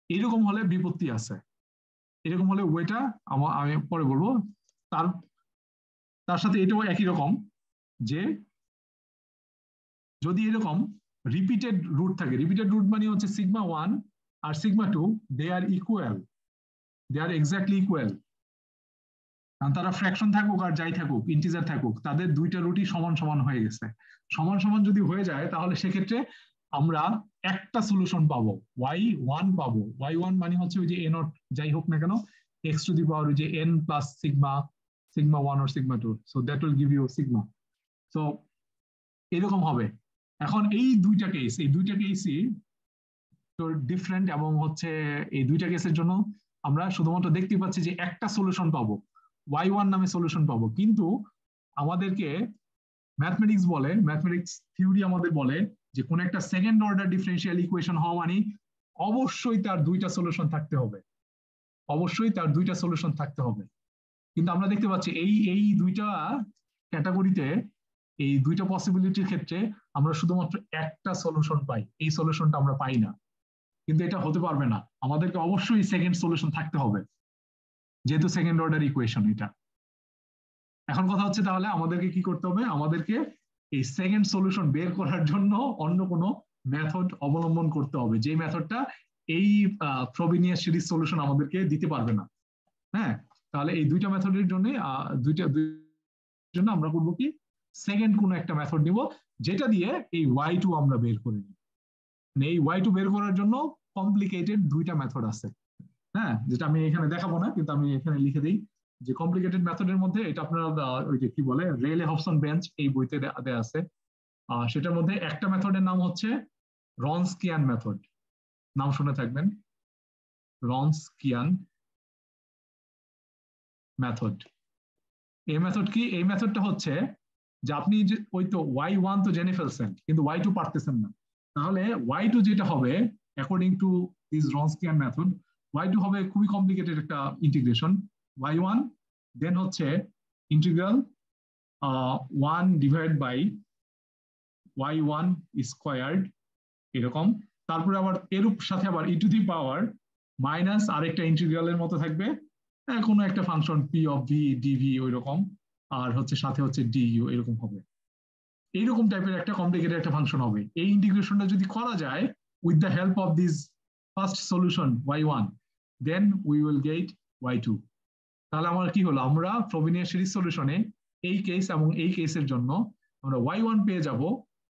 এরকম হলে বিপত্তি আছে, এরকম হলে ওইটা আমি পরে বলবো। তার তার সাথে এটাও একই রকম যে যদি এরকম রিপিটেড রুট থাকে, রিপিটেড রুট মানে হচ্ছে সিগমা 1 আর সিগমা 2 দে আর ইকুয়াল, দে আর এক্স্যাক্টলি ইকুয়াল। কারণ তারা ফ্র্যাকশন থাকুক আর যাই থাকুক, ইন্টিজার থাকুক, তাদের দুইটা রুটই সমান সমান হয়ে গেছে। সমান সমান যদি হয়ে যায় তাহলে সেক্ষেত্রে আমরা একটা সলিউশন পাবো, y1 পাবো। y1 মানে হচ্ছে ওই যে a নট যাই হোক না কেন x টু দি পাওয়ার ওই যে n plus sigma 1 or sigma 2, so that will give you sigma. So এরকম হবে। এখন এই দুইটা কেসই তো ডিফারেন্ট, এবং হচ্ছে এই দুইটা কেসের জন্য আমরা শুধুমাত্র দেখতে পাচ্ছি যে একটা সলিউশন পাবো, y1 নামে সলিউশন পাবো। কিন্তু আমাদেরকে ম্যাথমেটিক্স থিওরি আমাদের বলে যে কোন একটা সেকেন্ড অর্ডার ডিফারেন্সিয়াল ইকুয়েশন হওয়া মানে অবশ্যই তার দুইটা সলিউশন থাকতে হবে, অবশ্যই তার দুইটা সলিউশন থাকতে হবে। কিন্তু আমরা দেখতে পাচ্ছি এই দুইটা ক্যাটাগরিতে, এই দুইটা পসিবিলিটির ক্ষেত্রে আমরা শুধুমাত্র একটা সলিউশন পাই, এই সলিউশনটা আমরা পাই না। কিন্তু এটা হতে পারবে না, আমাদেরকে অবশ্যই সেকেন্ড সলিউশন থাকতে হবে, যেহেতু সেকেন্ড অর্ডার ইকুয়েশন এটা। এখন কথা হচ্ছে তাহলে আমাদেরকে কি করতে হবে, আমাদেরকে এই সেকেন্ড সলিউশন বের করার জন্য অন্য কোনো মেথড অবলম্বন করতে হবে, যে মেথডটা এই ফ্রোবিনিয়াস সিরিজ সলিউশন আমাদেরকে দিতে পারবে না। হ্যাঁ, তাহলে এই দুইটা মেথডের জন্য আমরা করবো কি, সেকেন্ড কোনো একটা মেথড নিব যেটা দিয়ে এই y2 আমরা বের করে নিব। এই y2 বের করার জন্য কমপ্লিকেটেড দুইটা মেথড আছে। হ্যাঁ, যেটা আমি এখানে দেখাবো না, কিন্তু আমি এখানে লিখে দিই যে কমপ্লিকেটেড মেথডের মধ্যে এটা আপনারা ওই যে কি বলে রেলে হবসন বেঞ্চ এই বইতে দেয়া আছে। সেটার মধ্যে একটা মেথডের নাম হচ্ছে রনস্কিয়ান মেথড, নাম শুনে থাকবেন, রনস্কিয়ান মেথড। এই মেথড কি, এই মেথডটা হচ্ছে যে আপনি যে ওই তো y1 তো জেনে ফেলছেন কিন্তু y2 পারতেছেন না, তাহলে y2 যেটা হবে according to this Wronskian method, y2 হবে খুবই কমপ্লিকেটেড একটা ইন্টিগ্রেশন, y1 দেন হচ্ছে integral 1 divide by y1 squared এরকম, তারপরে আবার এর সাথে আবার ই টু দি পাওয়ার মাইনাস আরেকটা ইন্টিগ্রালের মতো থাকবে কোনো একটা function P of V dV ওই রকম, আর হচ্ছে সাথে হচ্ছে ডিইউ এরকম হবে। এইরকম টাইপের একটা কমপ্লিকেটেড একটা ফাংশন হবে। এই ইন্টিগ্রেশনটা যদি করা যায় with the help of this first solution y1, then we will get y2। তাহলে আমার কি হলো, আমরা ফ্রোবিনিয়াস সিরিজ সলিউশনে এই কেস এবং এই কেসের জন্য আমরা y1 পেয়ে যাব,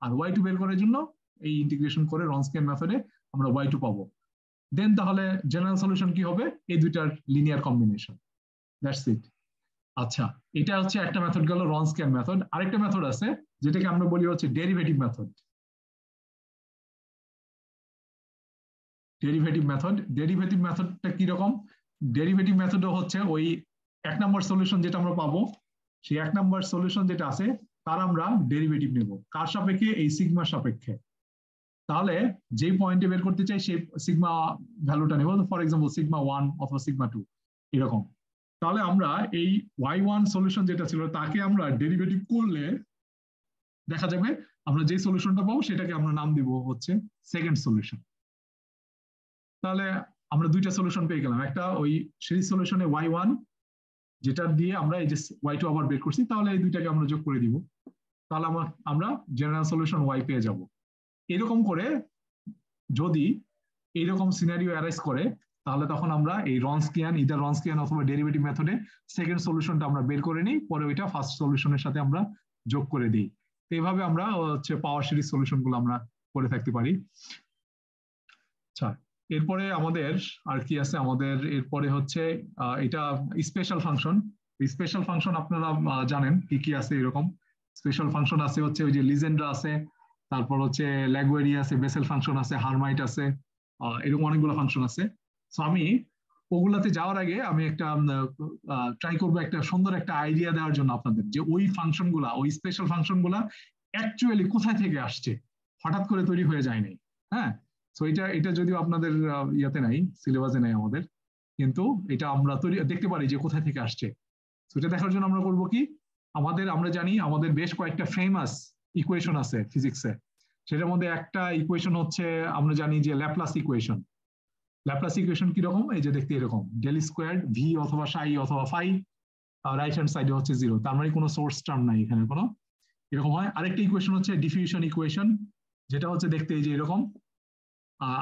আর y2 বের করার জন্য এই ইন্টিগ্রেশন করে রনস্কিয়ান মেথডে আমরা y2 পাবো। দেন তাহলে জেনারেল সলিউশন কি হবে, এই দুইটার লিনিয়ার কম্বিনেশন, দ্যাটস ইট। আচ্ছা, এটা হচ্ছে একটা মেথড গেল রনস্কিয়ান মেথড। আরেকটা মেথড আছে যেটাকে আমরা বলি হচ্ছে ডেরিভেটিভ মেথড। ডেরিভেটিভ মেথডটা কি রকম, ডেরিভেটিভ মেথডও হচ্ছে ওই এক নম্বর সলিউশন যেটা আমরা পাবো, সেই এক নম্বর সলিউশন যেটা আছে তার আমরা ডেরিভেটিভ নেব কার সাপেক্ষে, এই সিগমার সাপেক্ষে। তাহলে যেই পয়েন্টে বের করতে চাই সেই সিগমা ভ্যালুটা নেব, ফর এক্সাম্পল সিগমা 1 অথবা সিগমা 2 এরকম। তাহলে আমরা এই y1 সলিউশন যেটা ছিল তাকে আমরা ডেরিভেটিভ করলে দেখা যাবে আমরা যে সলিউশনটা পাবো সেটাকে আমরা নাম দিব হচ্ছে সেকেন্ড সলিউশন। তাহলে আমরা দুইটা সলিউশন পেয়ে গেলাম, একটা ওই সিরিজ সলিউশনে y1 যেটা দিয়ে আমরা এই যে y2 আবার বের করছি, তাহলে এই দুইটাকে আমরা যোগ করে দিব, তাহলে আমরা জেনারেল সলিউশন y পেয়ে যাব। এরকম করে যদি এইরকম সিনারিও অ্যারাইজ করে, তাহলে তখন আমরা এই রনস্কিয়ান অথবা ডেরিভেটিভ মেথডে সেকেন্ড সলিউশনটা আমরা বের করে নিই, পরে ওইটা ফার্স্ট সলিউশনের সাথে আমরা যোগ করে দিই। তো এইভাবে আমরা হচ্ছে পাওয়ার সিরিজ সলিউশন গুলো আমরা করে থাকতে পারি। আচ্ছা, এরপরে আমাদের আর কি আছে, আমাদের এরপরে হচ্ছে এটা স্পেশাল ফাংশন। স্পেশাল ফাংশন আপনারা জানেন কি কি আছে। এরকম স্পেশাল ফাংশন আছে হচ্ছে ওই যে লিজেন্ড্রা আছে, তারপর হচ্ছে ল্যাগুয়েরি আছে, বেসেল ফাংশন আছে, হারমাইট আছে, এরকম অনেকগুলো ফাংশন আছে। তো আমি ওগুলাতে যাওয়ার আগে আমি একটা ট্রাই করবো একটা সুন্দর একটা আইডিয়া দেওয়ার জন্য আপনাদের, যে ওই ফাংশন গুলা, ওই স্পেশাল ফাংশন গুলা অ্যাকচুয়ালি কোথায় থেকে আসছে, হঠাৎ করে তৈরি হয়ে যায় নাই। হ্যাঁ, তো এটা এটা যদিও আপনাদের ইয়াতে নাই, সিলেবাসে নাই আমাদের, কিন্তু এটা আমরা তৈরি দেখতে পারি যে কোথায় থেকে আসছে। তো এটা দেখার জন্য আমরা করবো কি, আমরা জানি আমাদের বেশ কয়েকটা ফেমাস ইকুয়েশন আছে ফিজিক্সে। সেটার মধ্যে একটা ইকুয়েশন হচ্ছে, আমরা জানি যে ল্যাপ্লাস ইকুয়েশন। ল্যাপ্লাস ইকুয়েশন কিরকম, এই যে দেখতে এরকম, ডেল স্কোয়ার ভি অথবা সাই অথবা ফাই, রাইট হ্যান্ড সাইডে হচ্ছে জিরো, তার মানে কোনো সোর্স টার্ম নাই এখানে কোনো, এরকম হয়। আরেকটা ইকুয়েশন হচ্ছে ডিফিউশন ইকুয়েশন, যেটা হচ্ছে দেখতে এই যে এরকম।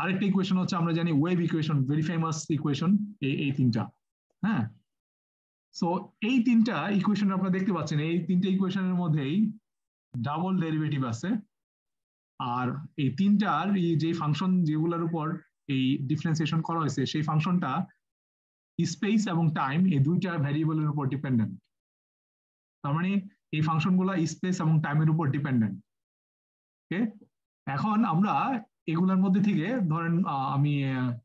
আরেকটা ইকুয়েশন হচ্ছে আমরা জানি wave equation, very famous equation. এই তিনটা, হ্যাঁ। সো এই তিনটা ইকুয়েশন আপনারা দেখতে পাচ্ছেন, এই তিনটা ইকুয়েশনের মধ্যেই ডাবল ডেরিভেটিভ আছে। আর এই তিনটার যে ফাংশন যেগুলোর উপর এই ডিফারেন্সিয়েশন করা হয়েছে, সেই ফাংশনটা স্পেস এবং টাইম এই দুইটা ভ্যারিয়েবলের উপর ডিপেন্ডেন্ট। তার মানে এই ফাংশনগুলো স্পেস এবং টাইমের উপর ডিপেন্ডেন্ট। ওকে, এখন আমরা এগুলোর মধ্যে থেকে ধরেন আমি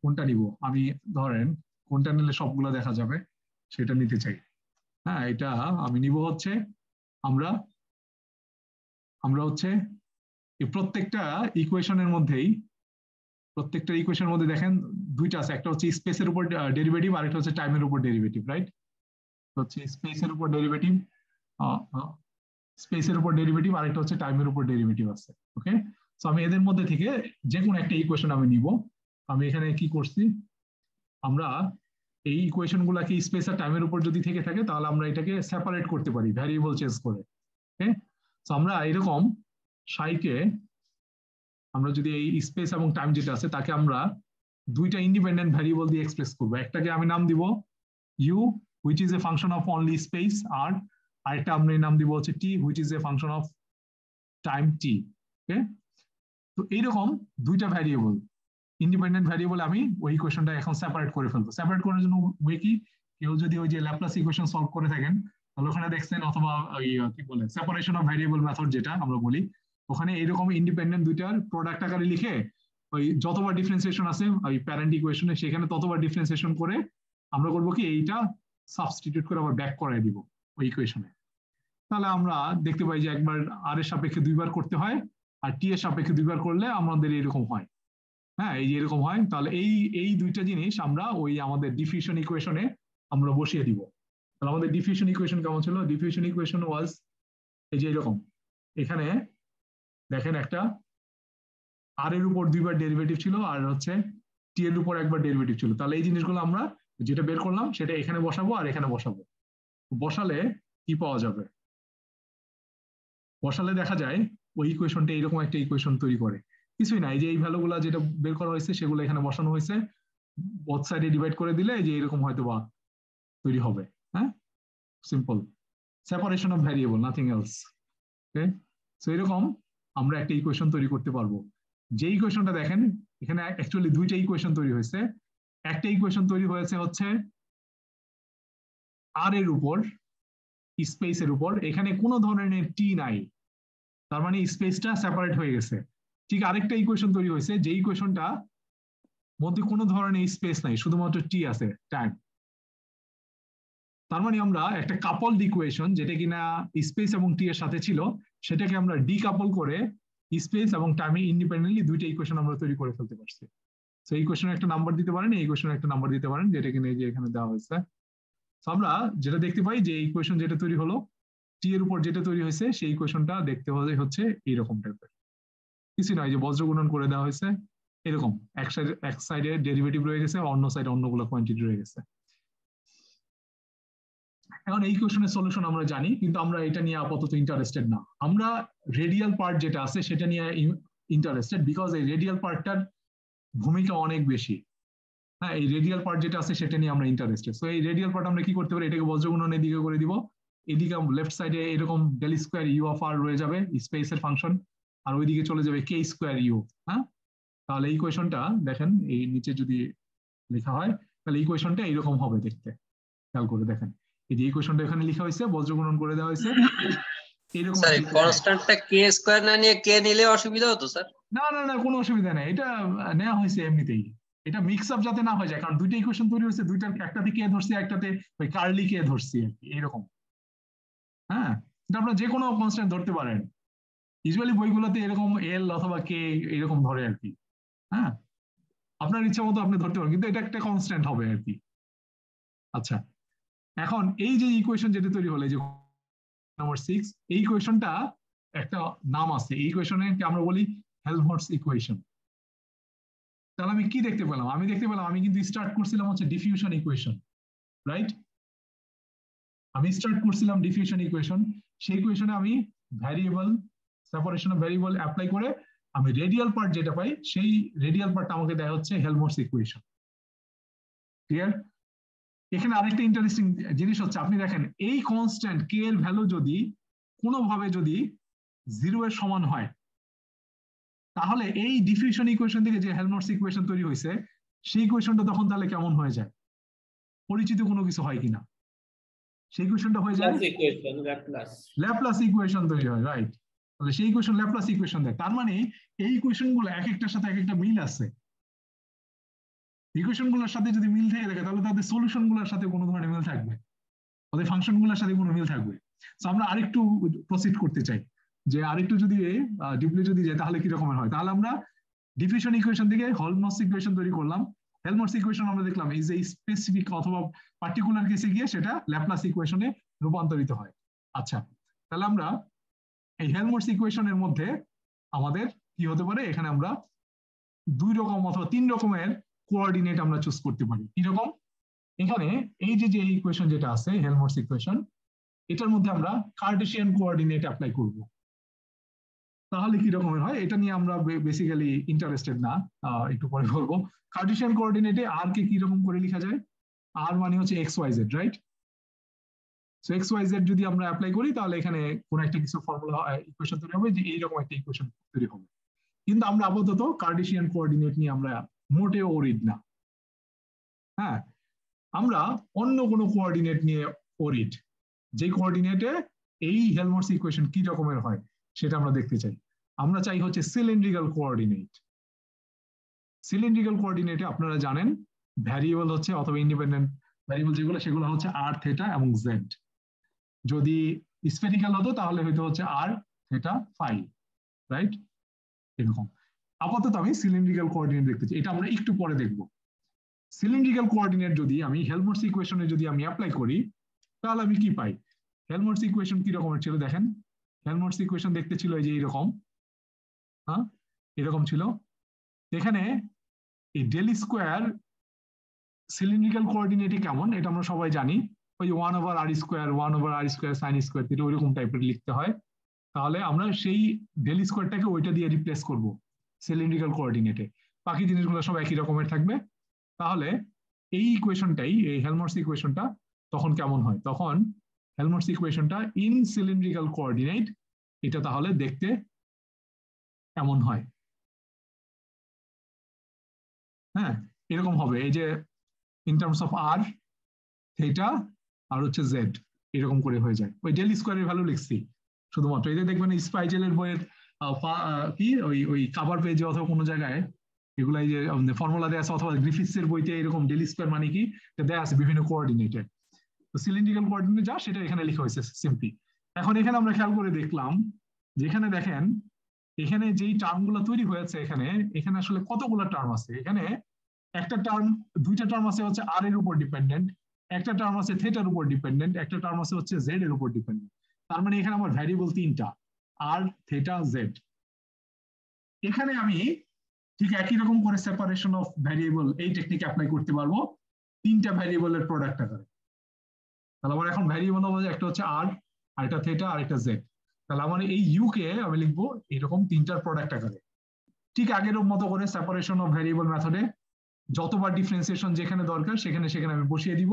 কোনটা নিব, আমি ধরেন কোনটা নিলে সবগুলো দেখা যাবে সেটা নিতে চাই। হ্যাঁ, এটা আমি নিব হচ্ছে, আমরা আমরা হচ্ছে এই প্রত্যেকটা ইকুয়েশনের মধ্যেই, প্রত্যেকটা ইকুয়েশনের মধ্যে দেখেন দুইটা আছে, একটা হচ্ছে স্পেসের উপর ডেরিভেটিভ, আর একটা হচ্ছে টাইমের উপর ডেরিভেটিভ, রাইট? হচ্ছে স্পেসের উপর ডেরিভেটিভ, স্পেসের উপর ডেরিভেটিভ, আর একটা হচ্ছে টাইমের উপর ডেরিভেটিভ আছে। ওকে, তো আমি এদের মধ্যে থেকে যে কোনো একটা ইকুয়েশন আমি নিব। আমি এখানে কি করছি, আমরা এই ইকুয়েশন গুলাকে স্পেস আর টাইমের উপর যদি থেকে থাকে, তাহলে আমরা এটাকে সেপারেট করতে পারি ভ্যারিয়েবল চেঞ্জ করে। ওকে, তো আমরা এরকম সাইকে, আমরা যদি এই স্পেস এবং টাইম যেটা আছে তাকে আমরা দুইটা ইন্ডিপেন্ডেন্ট ভ্যারিয়েবল দিয়ে এক্সপ্রেস করবো। একটাকে আমি নাম দিব u, which is a function of only space, আর আরেকটা আমরা নাম দিব হচ্ছে t, which is a function of time t. Okay, তো এইরকম দুইটা ভ্যারিয়েবল, ইন্ডিপেন্ডেন্ট ভ্যারিয়েবল, আমি ওই ইকুয়েশনটা এখন সেপারেট করে ফেলবো। সেপারেট করার জন্য ওয়ে কি, কেউ যদি ওই যে ল্যাপ্লাস ইকুয়েশন সলভ করে থাকেন, তাহলে ওখানে দেখছেন, অথবা ওই কি বলে সেপারেশন অফ ভ্যারিয়েবল মেথড যেটা আমরা বলি, ওখানে এইরকম ইন্ডিপেন্ডেন্ট দুইটার প্রোডাক্ট আকারে লিখে ওই যতবার ডিফারেন্সিয়েশন আছে ওই প্যারেন্ট ইকুয়েশনে, সেখানে ততবার ডিফারেন্সিয়েশন করে আমরা করবো কি, এইটা সাবস্টিটিউট করে আবার ব্যাক করাই দিব ওই ইকুয়েশনে। তাহলে আমরা দেখতে পাই যে একবার আর এর সাপেক্ষে দুইবার করতে হয়, আর টি এর সাপেক্ষে দুইবার করলে আমাদের এরকম হয়। হ্যাঁ, এই যে এরকম হয়। তাহলে এই এই দুইটা জিনিস আমরা ওই আমাদের ডিফিউশন ইকুয়েশনে আমরা বসিয়ে দিব। তাহলে আমাদের ডিফিউশন ইকুয়েশন কেমন ছিল, ডিফিউশন ইকুয়েশন ওয়াজ এই যে এরকম, এখানে দেখেন একটা আর এর উপর দুইবার ডেরিভেটিভ ছিল, আর হচ্ছে টি এর উপর একবার ডেরিভেটিভ ছিল। তাহলে এই জিনিসগুলো আমরা যেটা বের করলাম সেটা এখানে বসাবো আর এখানে বসাবো। বসালে কি পাওয়া যাবে, বসালে দেখা যায় ওই ইকুয়েশনটা এইরকম একটা ইকুয়েশন তৈরি করে। কিছুই না, এই যে এই ভ্যালুগুলা যেটা বের করা হয়েছে সেগুলো এখানে বসানো হয়েছে, বোথ সাইডে ডিভাইড করে দিলে যে এরকম হয়তো বা তৈরি হবে। হ্যাঁ, simple separation of variable, nothing else. Okay, so এরকম আমরা একটা ইকুয়েশন তৈরি করতে পারবো। যে ইকুয়েশনটা দেখেন এখানে অ্যাকচুয়ালি দুইটা ইকুয়েশন তৈরি হয়েছে। একটা ইকুয়েশন তৈরি হয়েছে হচ্ছে আর এর উপর, স্পেসের উপর, এখানে কোনো ধরনের টি নাই, তার মানে স্পেসটা সেপারেট হয়ে গেছে। ঠিক আরেকটা ইকুয়েশন তৈরি হয়েছে, যে ইকুয়েশনটা মধ্যে কোনো ধরনের স্পেস নাই, শুধুমাত্র টি আছে, টাইম। তার মানে আমরা একটা কাপলড ইকুয়েশন, যেটা কিনা স্পেস এবং টি এর সাথে ছিল, সেটাকে আমরা ডিকাপল করে স্পেস এবং টাইমে ইন্ডিপেন্ডেন্টলি দুইটা ইকুয়েশন আমরা তৈরি করে ফেলতে পারছি। তো এই ইকুয়েশনে একটা নাম্বার দিতে পারেন, এই ইকুয়েশনে একটা নাম্বার দিতে পারেন, যেটা কিনা এই যে এখানে দেওয়া হয়েছে। তো আমরা যেটা দেখতে পাই যে ইকুয়েশন যেটা তৈরি হলো, টি এর উপর যেটা তৈরি হয়েছে, সেই ইকুয়েশনটা দেখতে হচ্ছে এইরকম টাইপের। কিছু নয়, যে বজ্র গুণন করে দেওয়া হয়েছে এরকম, এক সাইডে ডেরিভেটিভ রয়ে গেছে, অন্য সাইডে অন্যগুলো কোয়ান্টিটি রয়ে গেছে। এখন এই কোশ্চেনের সলিউশন আমরা জানি, কিন্তু আমরা এটা নিয়ে আপাতত ইন্টারেস্টেড না। আমরা রেডিয়াল পার্ট যেটা আছে সেটা নিয়ে ইন্টারেস্টেড, বিকজ এই রেডিয়াল পার্টটার ভূমিকা অনেক বেশি। হ্যাঁ, এই রেডিয়াল পার্ট যেটা আছে সেটা নিয়ে আমরা ইন্টারেস্টেড। সো এই রেডিয়াল পার্ট আমরা কি করতে পারি, এটাকে বজ্রগুণনের দিকে করে দিব। এদিকে লেফট সাইডে এরকম ডেল স্কোয়ার ইউ অফ আর রয়ে যাবে, স্পেসের ফাংশন, আর ওইদিকে চলে যাবে কে স্কোয়ার ইউ। হ্যাঁ, তাহলে এই কোয়েশনটা দেখেন, এই নিচে যদি লেখা হয় তাহলে এই কোয়েশনটা এইরকম হবে দেখতে। খেয়াল করে দেখেন, এই যে এই কোয়েশনটা এখানে লেখা হয়েছে, বজ্রগুণন করে দেওয়া হয়েছে এইরকম। স্যার কনস্ট্যান্টটা কে স্কয়ার না নিয়ে কে নিলে অসুবিধা হতো স্যার? না না না, কোনো অসুবিধা নেই, এটা নেওয়া হয়েছে এমনিতেই। এটা মিক্স আপ যাতে না হয়ে যায়, কারণ দুইটা ইকুয়েশন তৈরি হয়েছে, দুইটার একটাতে কে ধরছি একটাতে ওই কার্লি কে ধরছি আর কি, এরকম। হ্যাঁ, এটা আপনারা যে কোনো কনস্ট্যান্ট ধরতে পারেন, ইউজুয়ালি বইগুলোতে এরকম এল অথবা কে এরকম ধরে আর কি। হ্যাঁ, আপনার ইচ্ছা মতো আপনি ধরতে পারেন, কিন্তু এটা একটা কনস্ট্যান্ট হবে আর কি। আচ্ছা, এখন এই যে ইকুয়েশন যেটা তৈরি হলো, এই যে নাম্বার 6, এই ইকুয়েশনটা একটা নাম আছে, এই ইকুয়েশনকে আমরা বলি হেলমহল্টজ ইকুয়েশন। তাহলে আমি কি দেখতে পেলাম, আমি দেখতে পেলাম আমি কিন্তু স্টার্ট করছিলাম হচ্ছে ডিফিউশন ইকুয়েশন, রাইট? আমি স্টার্ট করছিলাম ডিফিউশন ইকুয়েশন, সেই ইকুয়েশনে আমি variable, separation of variable apply করে আমি রেডিয়াল পার্ট যেটা পাই, সেই রেডিয়াল পার্টটা আমাকে দেয়া হচ্ছে হেলমহল্টজ ইকুয়েশন। ক্লিয়ার? এখানে আরেকটা ইন্টারেস্টিং জিনিস হচ্ছে, আপনি দেখেন এই কনস্ট্যান্ট কে এর ভ্যালু যদি কোনোভাবে যদি 0 এর সমান হয়, তাহলে এই ডিফিউশন ইকুয়েশন থেকে যে হেলমহল্টজ ইকুয়েশন তৈরি হয়েছে, সেই ইকুয়েশনটা তখন তাহলে কেমন হয়ে যায়? পরিচিত কোনো কিছু হয় কিনা? সেই ইকুয়েশনটা হয়ে যায় ল্যাপ্লাস ইকুয়েশন তৈরি হয়, রাইট? তাহলে সেই ইকুয়েশন ল্যাপ্লাস ইকুয়েশন দেয়। তার মানে এই ইকুয়েশন গুলো এক একটার সাথে এক একটা মিল আছে। ইকুয়েশন গুলোর সাথে যদি মিল থেকে থাকে, তাহলে তাদের সলিউশন গুলোর সাথে কোনো ধরনের মিল থাকবে, ওদের ফাংশন গুলোর সাথে কোনো মিল থাকবে। তো আমরা আরেকটু প্রসিড করতে চাই, যে আরেকটু যদি ডিপলি যদি যায় তাহলে কি রকমের হয়। তাহলে আমরা ডিফিউশন ইকুয়েশন থেকে হেলমহল্টজ ইকুয়েশন তৈরি করলাম। হেলমহল্টজ ইকুয়েশন আমরা দেখলাম এই যে স্পেসিফিক অথবা পার্টিকুলার কেসে গিয়ে সেটা ল্যাপ্লাস ইকুয়েশনে রূপান্তরিত হয়। আচ্ছা, তাহলে আমরা এই হেলমহল্টজ ইকুয়েশনের মধ্যে আমাদের কি হতে পারে, এখানে আমরা 2 রকম অথবা 3 রকমের কোঅর্ডিনেট আমরা চুজ করতে পারি। কিরকম? এখানে এই যে যে ইকুয়েশন যেটা আছে হেলমহল্টজ ইকুয়েশন, এটার মধ্যে আমরা কার্টেসিয়ান কোঅর্ডিনেট অ্যাপ্লাই করব। তাহলে কি রকমের হয়, এটা নিয়ে আমরা বেসিক্যালি ইন্টারেস্টেড না, একটু পরে বলবো। কার্টেসিয়ান কোঅর্ডিনেটে আর কে কি রকম করে লেখা যায়, আর মানে হচ্ছে X Y Z, right? So X Y Z যদি আমরা অ্যাপ্লাই করি, তাহলে এখানে কোন একটা কিছু ফর্মুলা ইকুয়েশন তৈরি হবে, যে এইরকম একটা ইকুয়েশন তৈরি হবে। কিন্তু আমরা আপাতত কার্টেসিয়ান কোঅর্ডিনেট নিয়ে আমরা মোটেও ওরিড না। হ্যাঁ, আমরা অন্য কোনো কোঅর্ডিনেট নিয়ে ওরিড, যে কোঅর্ডিনেটে এই হেলমহল্টজ ইকুয়েশন কি রকমের হয় সেটা আমরা দেখতে চাই। আমরা চাই হচ্ছে সিলিন্ড্রিক্যাল কোঅর্ডিনেট। সিলিন্ড্রিক্যাল কোঅর্ডিনেটে আপনারা জানেন ভ্যারিয়েবল হচ্ছে অথবা ইন্ডিপেন্ডেন্ট ভ্যারিয়েবল যেগুলো, সেগুলো হচ্ছে আর, থেটা এবং জেড। যদি স্ফেরিক্যাল হতো তাহলে হয়তো হচ্ছে আর, থেটা, ফাই, রাইট? এরকম। আপাতত আমি সিলিন্ড্রিক্যাল কোঅর্ডিনেট দেখতে চাই, এটা আমরা একটু পরে দেখব। সিলিন্ড্রিক্যাল কোঅর্ডিনেট যদি আমি হেলমহল্টজ ইকুয়েশনে যদি আমি অ্যাপ্লাই করি, তাহলে আমি কি পাই? হেলমহল্টজ ইকুয়েশন কি রকমের ছিল দেখেন। হেলমহল্টজ ইকুয়েশন দেখতে ছিল এই যে এইরকম, হ্যাঁ এরকম ছিল। এখানে এই ডেল স্কোয়ার সিলিন্ড্রিক্যাল কোঅর্ডিনেটে কেমন এটা আমরা সবাই জানি, ওই 1/r² সাইন স্কোয়ার থিটা ওইরকম টাইপের লিখতে হয়। তাহলে আমরা সেই ডেল স্কোয়ারটাকে ওইটা দিয়ে রিপ্লেস করব সিলিন্ড্রিক্যাল কোঅর্ডিনেটে, বাকি জিনিসগুলো সব একই রকমের থাকবে। তাহলে এই ইকুয়েশনটাই, এই হেলমহল্টজ ইকুয়েশনটা তখন কেমন হয়, তখন হেলমহল্টজ ইকুয়েশনটা ইন সিলিন্ড্রিক্যাল কোঅর্ডিনেট, এটা তাহলে দেখতে কেমন হয়? হ্যাঁ, এরকম হবে, এই যে in terms of R, theta আর হচ্ছে জেড, এরকম করে হয়ে যায়। ওই ডেল স্কোয়ারের ভ্যালু লিখছি শুধুমাত্র, এই যে দেখবেন স্পাইজেলের বইয়ের কি ওই ওই কাভার পেজে অথবা কোনো জায়গায় এগুলাই যে ফর্মুলা দেওয়া আছে, অথবা গ্রিফিথসের বইতে এরকম ডেল স্কোয়ার মানে কি দেওয়া আছে বিভিন্ন কোঅর্ডিনেটে। তো সিলিন্ড্রিক্যাল কোঅর্ডিনেট যা সেটা এখানে লেখা হয়েছে সিম্পলি। এখন এখানে আমরা খেয়াল করে দেখলাম, যেখানে দেখেন এখানে যেই টার্মগুলো তৈরি হয়েছে, এখানে এখানে আসলে কতগুলো টার্ম আছে। এখানে একটা টার্ম, দুইটা টার্ম আছে হচ্ছে আর এর উপর ডিপেন্ডেন্ট, একটা টার্ম আছে থেটার উপর ডিপেন্ডেন্ট, একটা টার্ম আছে হচ্ছে জেড এর উপর ডিপেন্ডেন্ট। তার মানে এখানে আমার ভ্যারিয়েবল 3টা, আর, থেটা, জেড। এখানে আমি ঠিক একই রকম করে সেপারেশন অফ ভ্যারিয়েবল এই টেকনিক অ্যাপ্লাই করতে পারবো 3টা ভ্যারিয়েবলের প্রোডাক্ট আকারে। তাহলে আমার এখন ভ্যারিয়েবল হবে একটা হচ্ছে আর, আরেকটা থিটা, আরেকটা জেড। তাহলে আমার এই ইউ কে আমি লিখবো এরকম তিনটার প্রোডাক্ট আকারে, ঠিক আগের মতো করে সেপারেশন অফ ভ্যারিয়েবল মেথডে যতবার ডিফারেন্সিয়েশন যেখানে দরকার সেখানে সেখানে আমি বসিয়ে দিব,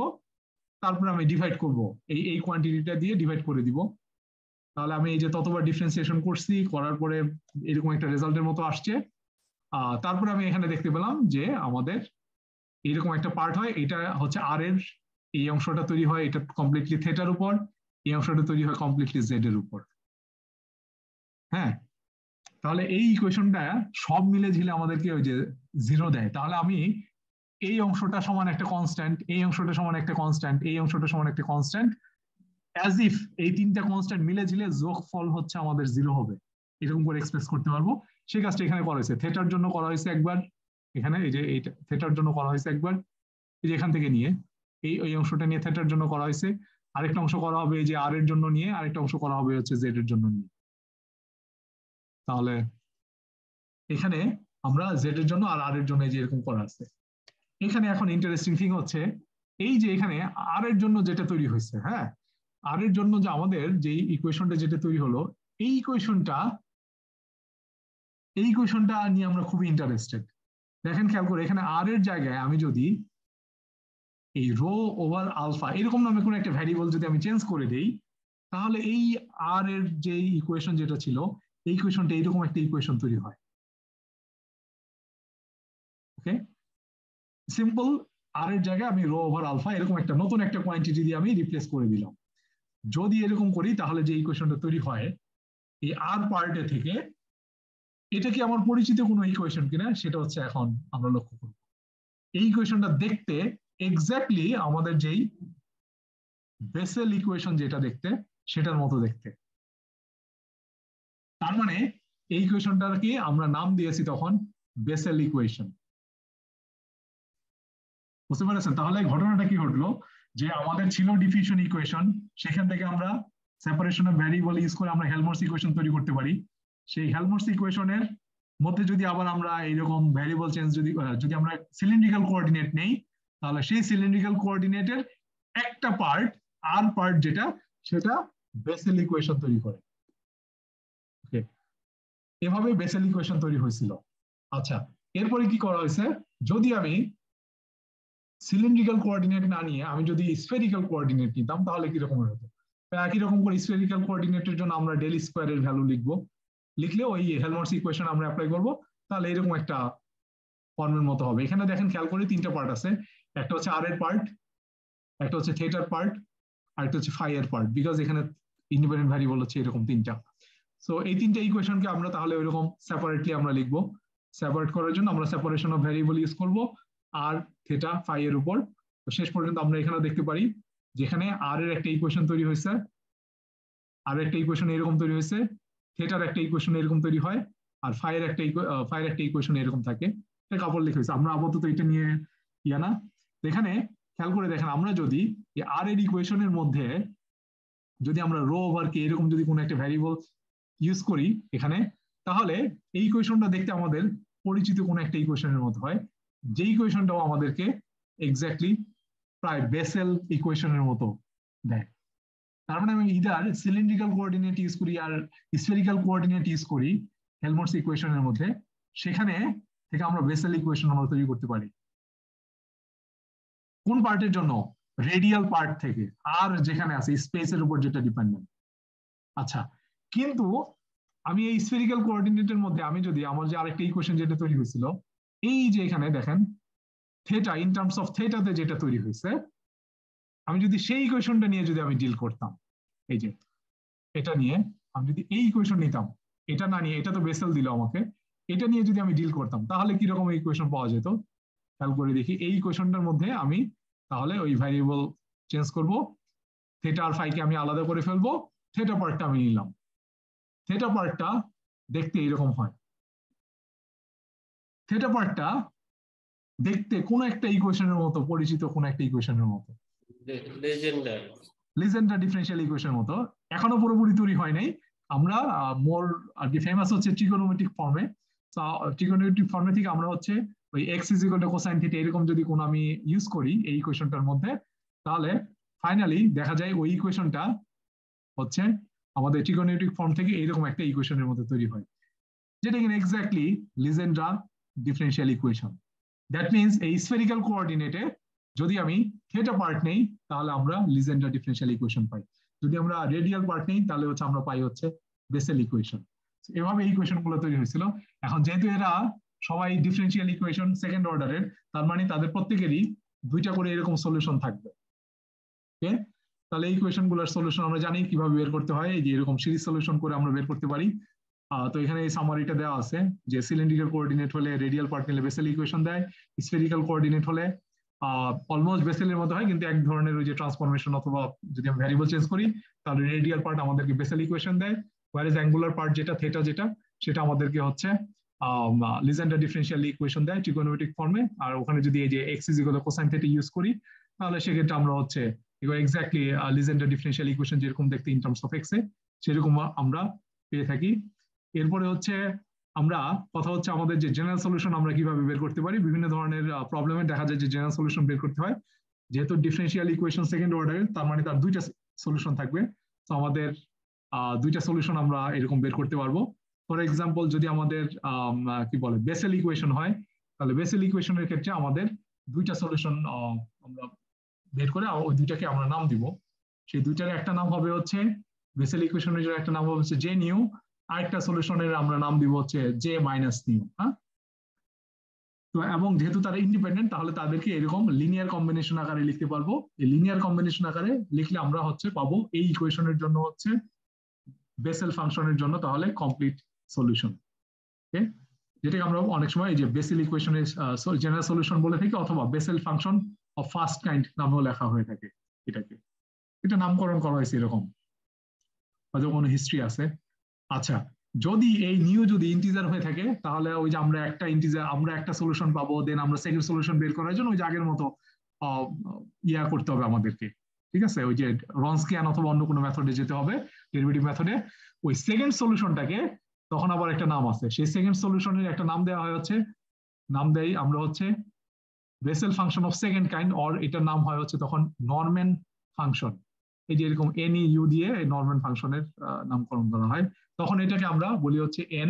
তারপরে আমি ডিভাইড করব, এই কোয়ান্টিটিটা দিয়ে ডিভাইড করে দিব। তাহলে আমি এই যে ততবার ডিফারেন্সিয়েশন করছি, করার পরে এরকম একটা রেজাল্টের মতো আসছে। তারপরে আমি এখানে দেখতে পেলাম যে আমাদের এরকম একটা পার্ট হয়, এটা হচ্ছে আর এর এই অংশটা তৈরি হয় এটা কমপ্লিটলি থেটার উপর, এই অংশটা তৈরি হয় কমপ্লিটলি জেড এর উপর। হ্যাঁ, তাহলে এই ইকুয়েশনটা সব মিলে ঝিলে আমাদেরকে ওই যে জিরো দেয়। তাহলে আমি এই অংশটা সমান একটা কনস্ট্যান্ট, এই অংশটা সমান একটা কনস্ট্যান্ট, এই অংশটা সমান একটা কনস্ট্যান্ট, অ্যাজ ইফ এই তিনটা কনস্ট্যান্ট মিলে ঝিলে যোগফল হচ্ছে আমাদের জিরো হবে, এরকম করে এক্সপ্রেস করতে পারবো। সেই কাজটা এখানে করা হয়েছে, থেটার জন্য করা হয়েছে একবার, এখানে এই যে এইটা থেটার জন্য করা হয়েছে একবার, এই যে এখান থেকে নিয়ে এই অংশটা নিয়ে থেটার জন্য করা হয়েছে, আরেকটা অংশ করা হবে এই যে আর এর জন্য নিয়ে, আরেকটা অংশ করা হবে হচ্ছে জেড এর জন্য নিয়ে। তাহলে এখানে আমরা জেড এর জন্য আর আর এর জন্য যে এরকম করা আছে। এখানে এখন ইন্টারেস্টিং থিং হচ্ছে এই যে এখানে আর এর জন্য যেটা তৈরি হয়েছে, হ্যাঁ, আর এর জন্য যে আমাদের যে ইকুয়েশনটা যেটা তৈরি হলো, এই ইকুয়েশনটা নিয়ে আমরা খুবই ইন্টারেস্টেড। দেখেন খেয়াল করে, এখানে আর এর জায়গায় আমি যদি এই রো ওভার আলফা এরকম নামে কোনো একটা ভ্যারিয়েবল যদি আমি চেঞ্জ করে দেই, তাহলে এই আর এর যে ইকুয়েশন যেটা ছিল, এই ইকুয়েশনটা এইরকম একটা ইকুয়েশন তৈরি হয়। ওকে, সিম্পল, আর এর জায়গায় আমি রো ওভার আলফা এরকম একটা নতুন একটা কোয়ান্টিটি দিয়ে আমি রিপ্লেস করে দিলাম। যদি এরকম করি তাহলে যে ইকুয়েশনটা তৈরি হয় এই আর পার্টে থেকে, এটা কি আমার পরিচিত কোনো ইকুয়েশন কিনা সেটা হচ্ছে এখন আমরা লক্ষ্য করব। এই ইকুয়েশনটা দেখতে এক্স্যাক্টলি আমাদের যেই বেসেল ইকুয়েশন যেটা দেখতে সেটার মতো দেখতে। তার মানে এই ইকুয়েশনটাকে আমরা নাম দিয়েছি তখন বেসেল ইকুয়েশন। বুঝতে পারছেন? তাহলে ঘটনাটা কি ঘটলো, যে আমাদের ছিল ডিফিউশন ইকুয়েশন, সেখান থেকে আমরা সেপারেশন অফ ভ্যারিয়েবল ইউজ করে আমরা হেলমহলটজ ইকুয়েশন তৈরি করতে পারি। সেই হেলমহলটজ ইকুয়েশনের মধ্যে যদি আবার আমরা এইরকম ভ্যারিয়েবল চেঞ্জ যদি আমরা সিলিন্ড্রিক্যাল কোঅর্ডিনেট নেই, তাহলে সেই সিলিন্ড্রিক্যাল কোঅর্ডিনেটের একটা পার্ট আর পার্ট যেটা সেটা বেসেল ইকুয়েশন তৈরি করে। ওকে, এভাবে বেসেল ইকুয়েশন তৈরি হয়েছিল। আচ্ছা, এরপরে কি করা হয়েছে, যদি আমি সিলিন্ড্রিক্যাল কোঅর্ডিনেট না নিয়ে আমি যদি স্ফেরিক্যাল কোঅর্ডিনেট নিতাম তাহলে কিরকম হতো। একই রকম করে স্ফেরিক্যাল কোঅর্ডিনেটের জন্য আমরা ডেল স্কোয়ারের ভ্যালু লিখবো, লিখলে ওই হেলমহলটজ ইকুয়েশন আমরা অ্যাপ্লাই করবো, তাহলে এরকম একটা ফর্মের মতো হবে। এখানে দেখেন খেয়াল করে তিনটা পার্ট আছে, একটা হচ্ছে আর এর পার্ট, একটা হচ্ছে থেটার পার্ট, আর একটা হচ্ছে ফাই এর পার্ট, বিকজ এখানে ইন্ডিপেন্ডেন্ট ভ্যারিয়েবল হচ্ছে এরকম তিনটা। সো এই তিনটা ইকুয়েশনকে আমরা তাহলে ওইরকম সেপারেটলি আমরা লিখবো। সেপারেট করার জন্য আমরা সেপারেশন অফ ভ্যারিয়েবল ইউজ করব আর থেটা ফাই এর উপর। তো শেষ পর্যন্ত আমরা এখানে দেখতে পারি যেখানে আর এর একটা ইকুয়েশন তৈরি হয়েছে, আর একটা ইকুয়েশন এরকম তৈরি হয়েছে, থেটার একটা ইকুয়েশন এরকম তৈরি হয়, আর ফাইয়ের একটা ইকুয়েশন এরকম থাকে। এটা কাপড় লেখা হয়েছে, আমরা আপাতত এটা নিয়ে ইয়া না। এখানে খেয়াল করে দেখেন, আমরা যদি আর এর ইকুয়েশনের মধ্যে যদি আমরা রো ওভার কে এরকম যদি কোনো একটা ভ্যারিয়েবল ইউজ করি এখানে, তাহলে এই ইকুয়েশনটা দেখতে আমাদের পরিচিত কোনো একটা ইকুয়েশনের মতো হয়, যে ইকুয়েশনটাও আমাদেরকে এক্স্যাক্টলি প্রায় বেসেল ইকুয়েশনের মতো দেয়। তার মানে আমি ইদার সিলিন্ড্রিক্যাল কোঅর্ডিনেট ইউজ করি আর স্ফেরিক্যাল কোঅর্ডিনেট ইউজ করি হেলমহলটজ ইকুয়েশনের মধ্যে, সেখানে থেকে আমরা বেসেল ইকুয়েশন আমরা তৈরি করতে পারি। কোন পার্টের জন্য? রেডিয়াল পার্ট থেকে, আর যেখানে আছে স্পেসের উপর যেটা ডিপেন্ডেন্ট। আচ্ছা, কিন্তু আমি এই স্ফেরিক্যাল কোঅর্ডিনেটের মধ্যে আমি যদি আমার যে আরেকটা ইকুয়েশন যেটা তৈরি হয়েছিল, এই যে এখানে দেখেন থেটা, ইন টার্মস অফ থেটাতে যেটা তৈরি হয়েছে, আমি যদি সেই ইকুয়েশনটা নিয়ে যদি আমি ডিল করতাম, এই যে এটা নিয়ে আমি যদি এই ইকুয়েশন নিতাম, এটা না নিয়ে, এটা তো বেসেল দিল আমাকে, এটা নিয়ে যদি আমি ডিল করতাম তাহলে কিরকম ইকুয়েশন পাওয়া যেত। খেয়াল করে দেখি, এই ইকুয়েশনটার মধ্যে আমি তাহলে ওই ভ্যারিয়েবল চেঞ্জ করব, থেটা আর ফাইকে আমি আলাদা করে ফেলবো, থেটা পার্টটা আমি নিলাম। থেটা পার্টটা দেখতে এরকম হয়, থেটা পার্টটা দেখতে কোন একটা ইকুয়েশনের মতো, পরিচিত কোন একটা ইকুয়েশনের মতো, লিজেন্ডার ডিফারেন্সিয়াল ইকুয়েশনের মতো। এখনো পুরোপুরি তৈরি হয় নাই, আমরা মোর আর কি ফেমাস হচ্ছে ট্রিগোনোমেট্রিক ফর্মে। ট্রিগোনোমেট্রিক ফর্মে থেকে আমরা হচ্ছে ওই x is equal two cosine theta এরকম যদি কোনো আমি ইউজ করি এই ইকুয়েশনটার মধ্যে, তাহলে ফাইনালি দেখা যায় ওই ইকুয়েশনটা হচ্ছে আমাদের ট্রিগোনোমেট্রিক ফর্ম থেকে এইরকম একটা ইকুয়েশনের মধ্যে তৈরি হয়, যেটা কিনা exactly Legendre differential equation. That means এই স্ফেরিক্যাল কোঅর্ডিনেটে যদি আমি থিটা পার্ট নেই তাহলে আমরা লিজেন্ড্রা ডিফারেন্সিয়াল ইকুয়েশন পাই, যদি আমরা রেডিয়াল পার্ট নেই তাহলে হচ্ছে আমরা পাই হচ্ছে বেসেল ইকুয়েশন। এভাবে এই ইকুয়েশন গুলো তৈরি হয়েছিল। এখন যেহেতু এরা সবাই ডিফারেন্সিয়াল ইকুয়েশন সেকেন্ড অর্ডারের, তার মানে তাদের প্রত্যেকেরই দুইটা করে এরকম সলিউশন থাকবে। ওকে, তাহলে এই ইকুয়েশন গুলোর সলিউশন আমরা জানি কিভাবে বের করতে হয়, এই যে এরকম সিরিজ সলিউশন করে আমরা বের করতে পারি। তো এখানে এই সামারিটা দেওয়া আছে যে সিলিন্ড্রিক্যাল কোঅর্ডিনেট হলে রেডিয়াল পার্ট নিলে বেসেল ইকুয়েশন দেয়, স্ফেরিক্যাল কোঅর্ডিনেট হলে অলমোস্ট বেসেলের মতো হয় কিন্তু এক ধরনের ওই যে ট্রান্সফরমেশন অথবা যদি আমি ভ্যারিয়েবল চেঞ্জ করি তাহলে রেডিয়াল পার্ট আমাদেরকে বেসেল ইকুয়েশন দেয়, ওয়ারেজ অ্যাঙ্গুলার পার্ট যেটা থেটা যেটা সেটা আমাদেরকে হচ্ছে লিজেন্ডার ডিফারেন্সিয়াল ইকুয়েশন দেয় ট্রিগোনোমেট্রিক ফর্মে। আর ওখানে যদি এই যে x is equal two cosine theta use করি তাহলে সেক্ষেত্রে আমরা হচ্ছে এক্স্যাক্টলি লিজেন্ডার ডিফারেন্সিয়াল ইকুয়েশন যেরকম দেখতে ইন টার্মস অফ এক্স এ সেরকম আমরা পেয়ে থাকি। এরপরে হচ্ছে আমরা কথা হচ্ছে আমাদের যে জেনারেল সলিউশন আমরা কিভাবে বের করতে পারি, বিভিন্ন ধরনের প্রবলেমে দেখা যায় যে জেনারেল সলিউশন বের করতে হয়, যেহেতু ডিফারেন্সিয়াল ইকুয়েশন সেকেন্ড অর্ডারের তার মানে তার দুইটা সলিউশন থাকবে। তো আমাদের দুইটা সলিউশন আমরা এরকম বের করতে পারবো। ফর এক্সাম্পল যদি আমাদের কি বলে বেসেল ইকুয়েশন হয় তাহলে বেসেল ইকুয়েশনের ক্ষেত্রে আমাদের দুইটা সলিউশন আমরা বের করে ওই দুইটাকে আমরা নাম দিব। সেই দুইটার একটা নাম হবে হচ্ছে বেসেল ইকুয়েশনের একটা নাম হবে হচ্ছে জে নিউ, আরেকটা সলিউশনের আমরা নাম দিব হচ্ছে জে মাইনাস নিউ। হ্যাঁ, তো এবং যেহেতু তারা ইন্ডিপেন্ডেন্ট তাহলে তাদেরকে এরকম লিনিয়ার কম্বিনেশন আকারে লিখতে পারবো। এই লিনিয়ার কম্বিনেশন আকারে লিখলে আমরা হচ্ছে পাবো এই ইকুয়েশনের জন্য হচ্ছে বেসেল ফাংশনের জন্য তাহলে কমপ্লিট সলিউশন। ওকে, যেটাকে আমরা অনেক সময় এই যে বেসেল ইকুয়েশনের জেনারেল সলিউশন বলে থাকি অথবা Bessel function of first kind নামেও লেখা হয়ে থাকে। এটাকে এটা নামকরণ করা হয়েছে এরকম, হয়তো কোনো হিস্ট্রি আছে। আচ্ছা, যদি এই নিউ যদি ইন্টিজার হয়ে থাকে তাহলে ওই যে আমরা একটা ইন্টিজার আমরা একটা সলিউশন পাবো, দেন আমরা সেকেন্ড সলিউশন বের করার জন্য ওই যে আগের মতো ইয়া করতে হবে আমাদেরকে। ঠিক আছে, ওই যে রনস্কিয়ান অথবা অন্য কোনো মেথডে যেতে হবে, ডেরিভেটিভ মেথডে। ওই সেকেন্ড সলিউশনটাকে তখন আবার একটা নাম আছে, সেই সেকেন্ড সলিউশনের একটা নাম দেওয়া হয় হচ্ছে, নাম দেই আমরা হচ্ছে Bessel function of second kind, or এটার নাম হয় হচ্ছে তখন নরম্যান ফাংশন। এই যে এরকম এন ইউ দিয়ে এই নরম্যান ফাংশনের নামকরণ করা হয়, তখন এটাকে আমরা বলি হচ্ছে এন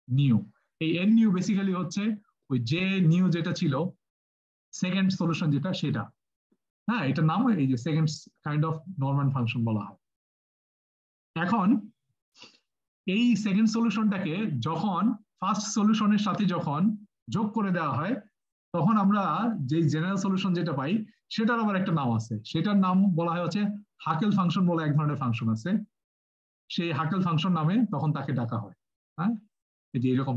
নিউ। এই এন নিউ বেসিক্যালি হচ্ছে ওই যে নিউ যেটা ছিল সেকেন্ড সলিউশন যেটা সেটা। হ্যাঁ, এটার নাম এই যে second kind of Norman function বলা হয়। এখন এই সেকেন্ড সলিউশনটাকে যখন ফার্স্ট সলিউশনের সাথে যখন যোগ করে দেওয়া হয় তখন আমরা যে জেনারেল সলিউশন যেটা পাই সেটার আবার একটা নাম আছে, সেটার নাম বলা হয় হচ্ছে হাকেল ফাংশন বলে এক ধরনের ফাংশন আছে, সেই হাকেল ফাংশন নামে তখন তাকে ডাকা হয়। হ্যাঁ, এই যে এরকম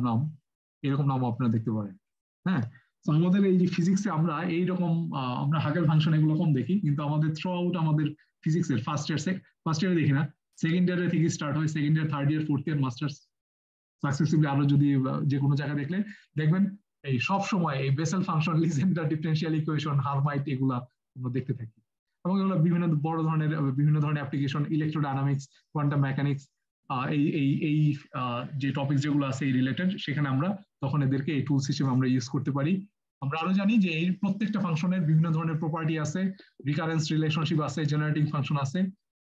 নাম আপনারা দেখতে পারেন। হ্যাঁ, তো আমাদের এই যে ফিজিক্সে আমরা এইরকম আমরা হাকেল ফাংশন এগুলো কম দেখি, কিন্তু আমাদের থ্রু আউট আমাদের ফিজিক্সের ফার্স্ট ইয়ারে দেখি না, সেকেন্ড ইয়ারে থেকে স্টার্ট হয়, second year third year fourth year masters successively আরো যদি যে কোনো জায়গায় দেখলে দেখবেন এই সব সময় এই Bessel function, Legendre differential equation, Hermite এগুলা আমরা দেখতে থাকি। এবং এগুলো বিভিন্ন ধরনের অ্যাপ্লিকেশন, ইলেকট্রোডাইনামিক্স, কোয়ান্টাম মেকানিক্স, এই এই এই যে টপিক যেগুলো আছে এই রিলেটেড, সেখানে আমরা তখন এদেরকে এই টুলস হিসেবে আমরা ইউজ করতে পারি। আমরা আরো জানি যে এই প্রত্যেকটা ফাংশনের বিভিন্ন ধরনের প্রপার্টি আছে, রিকারেন্স রিলেশনশিপ আছে, জেনারেটিং ফাংশন আছে।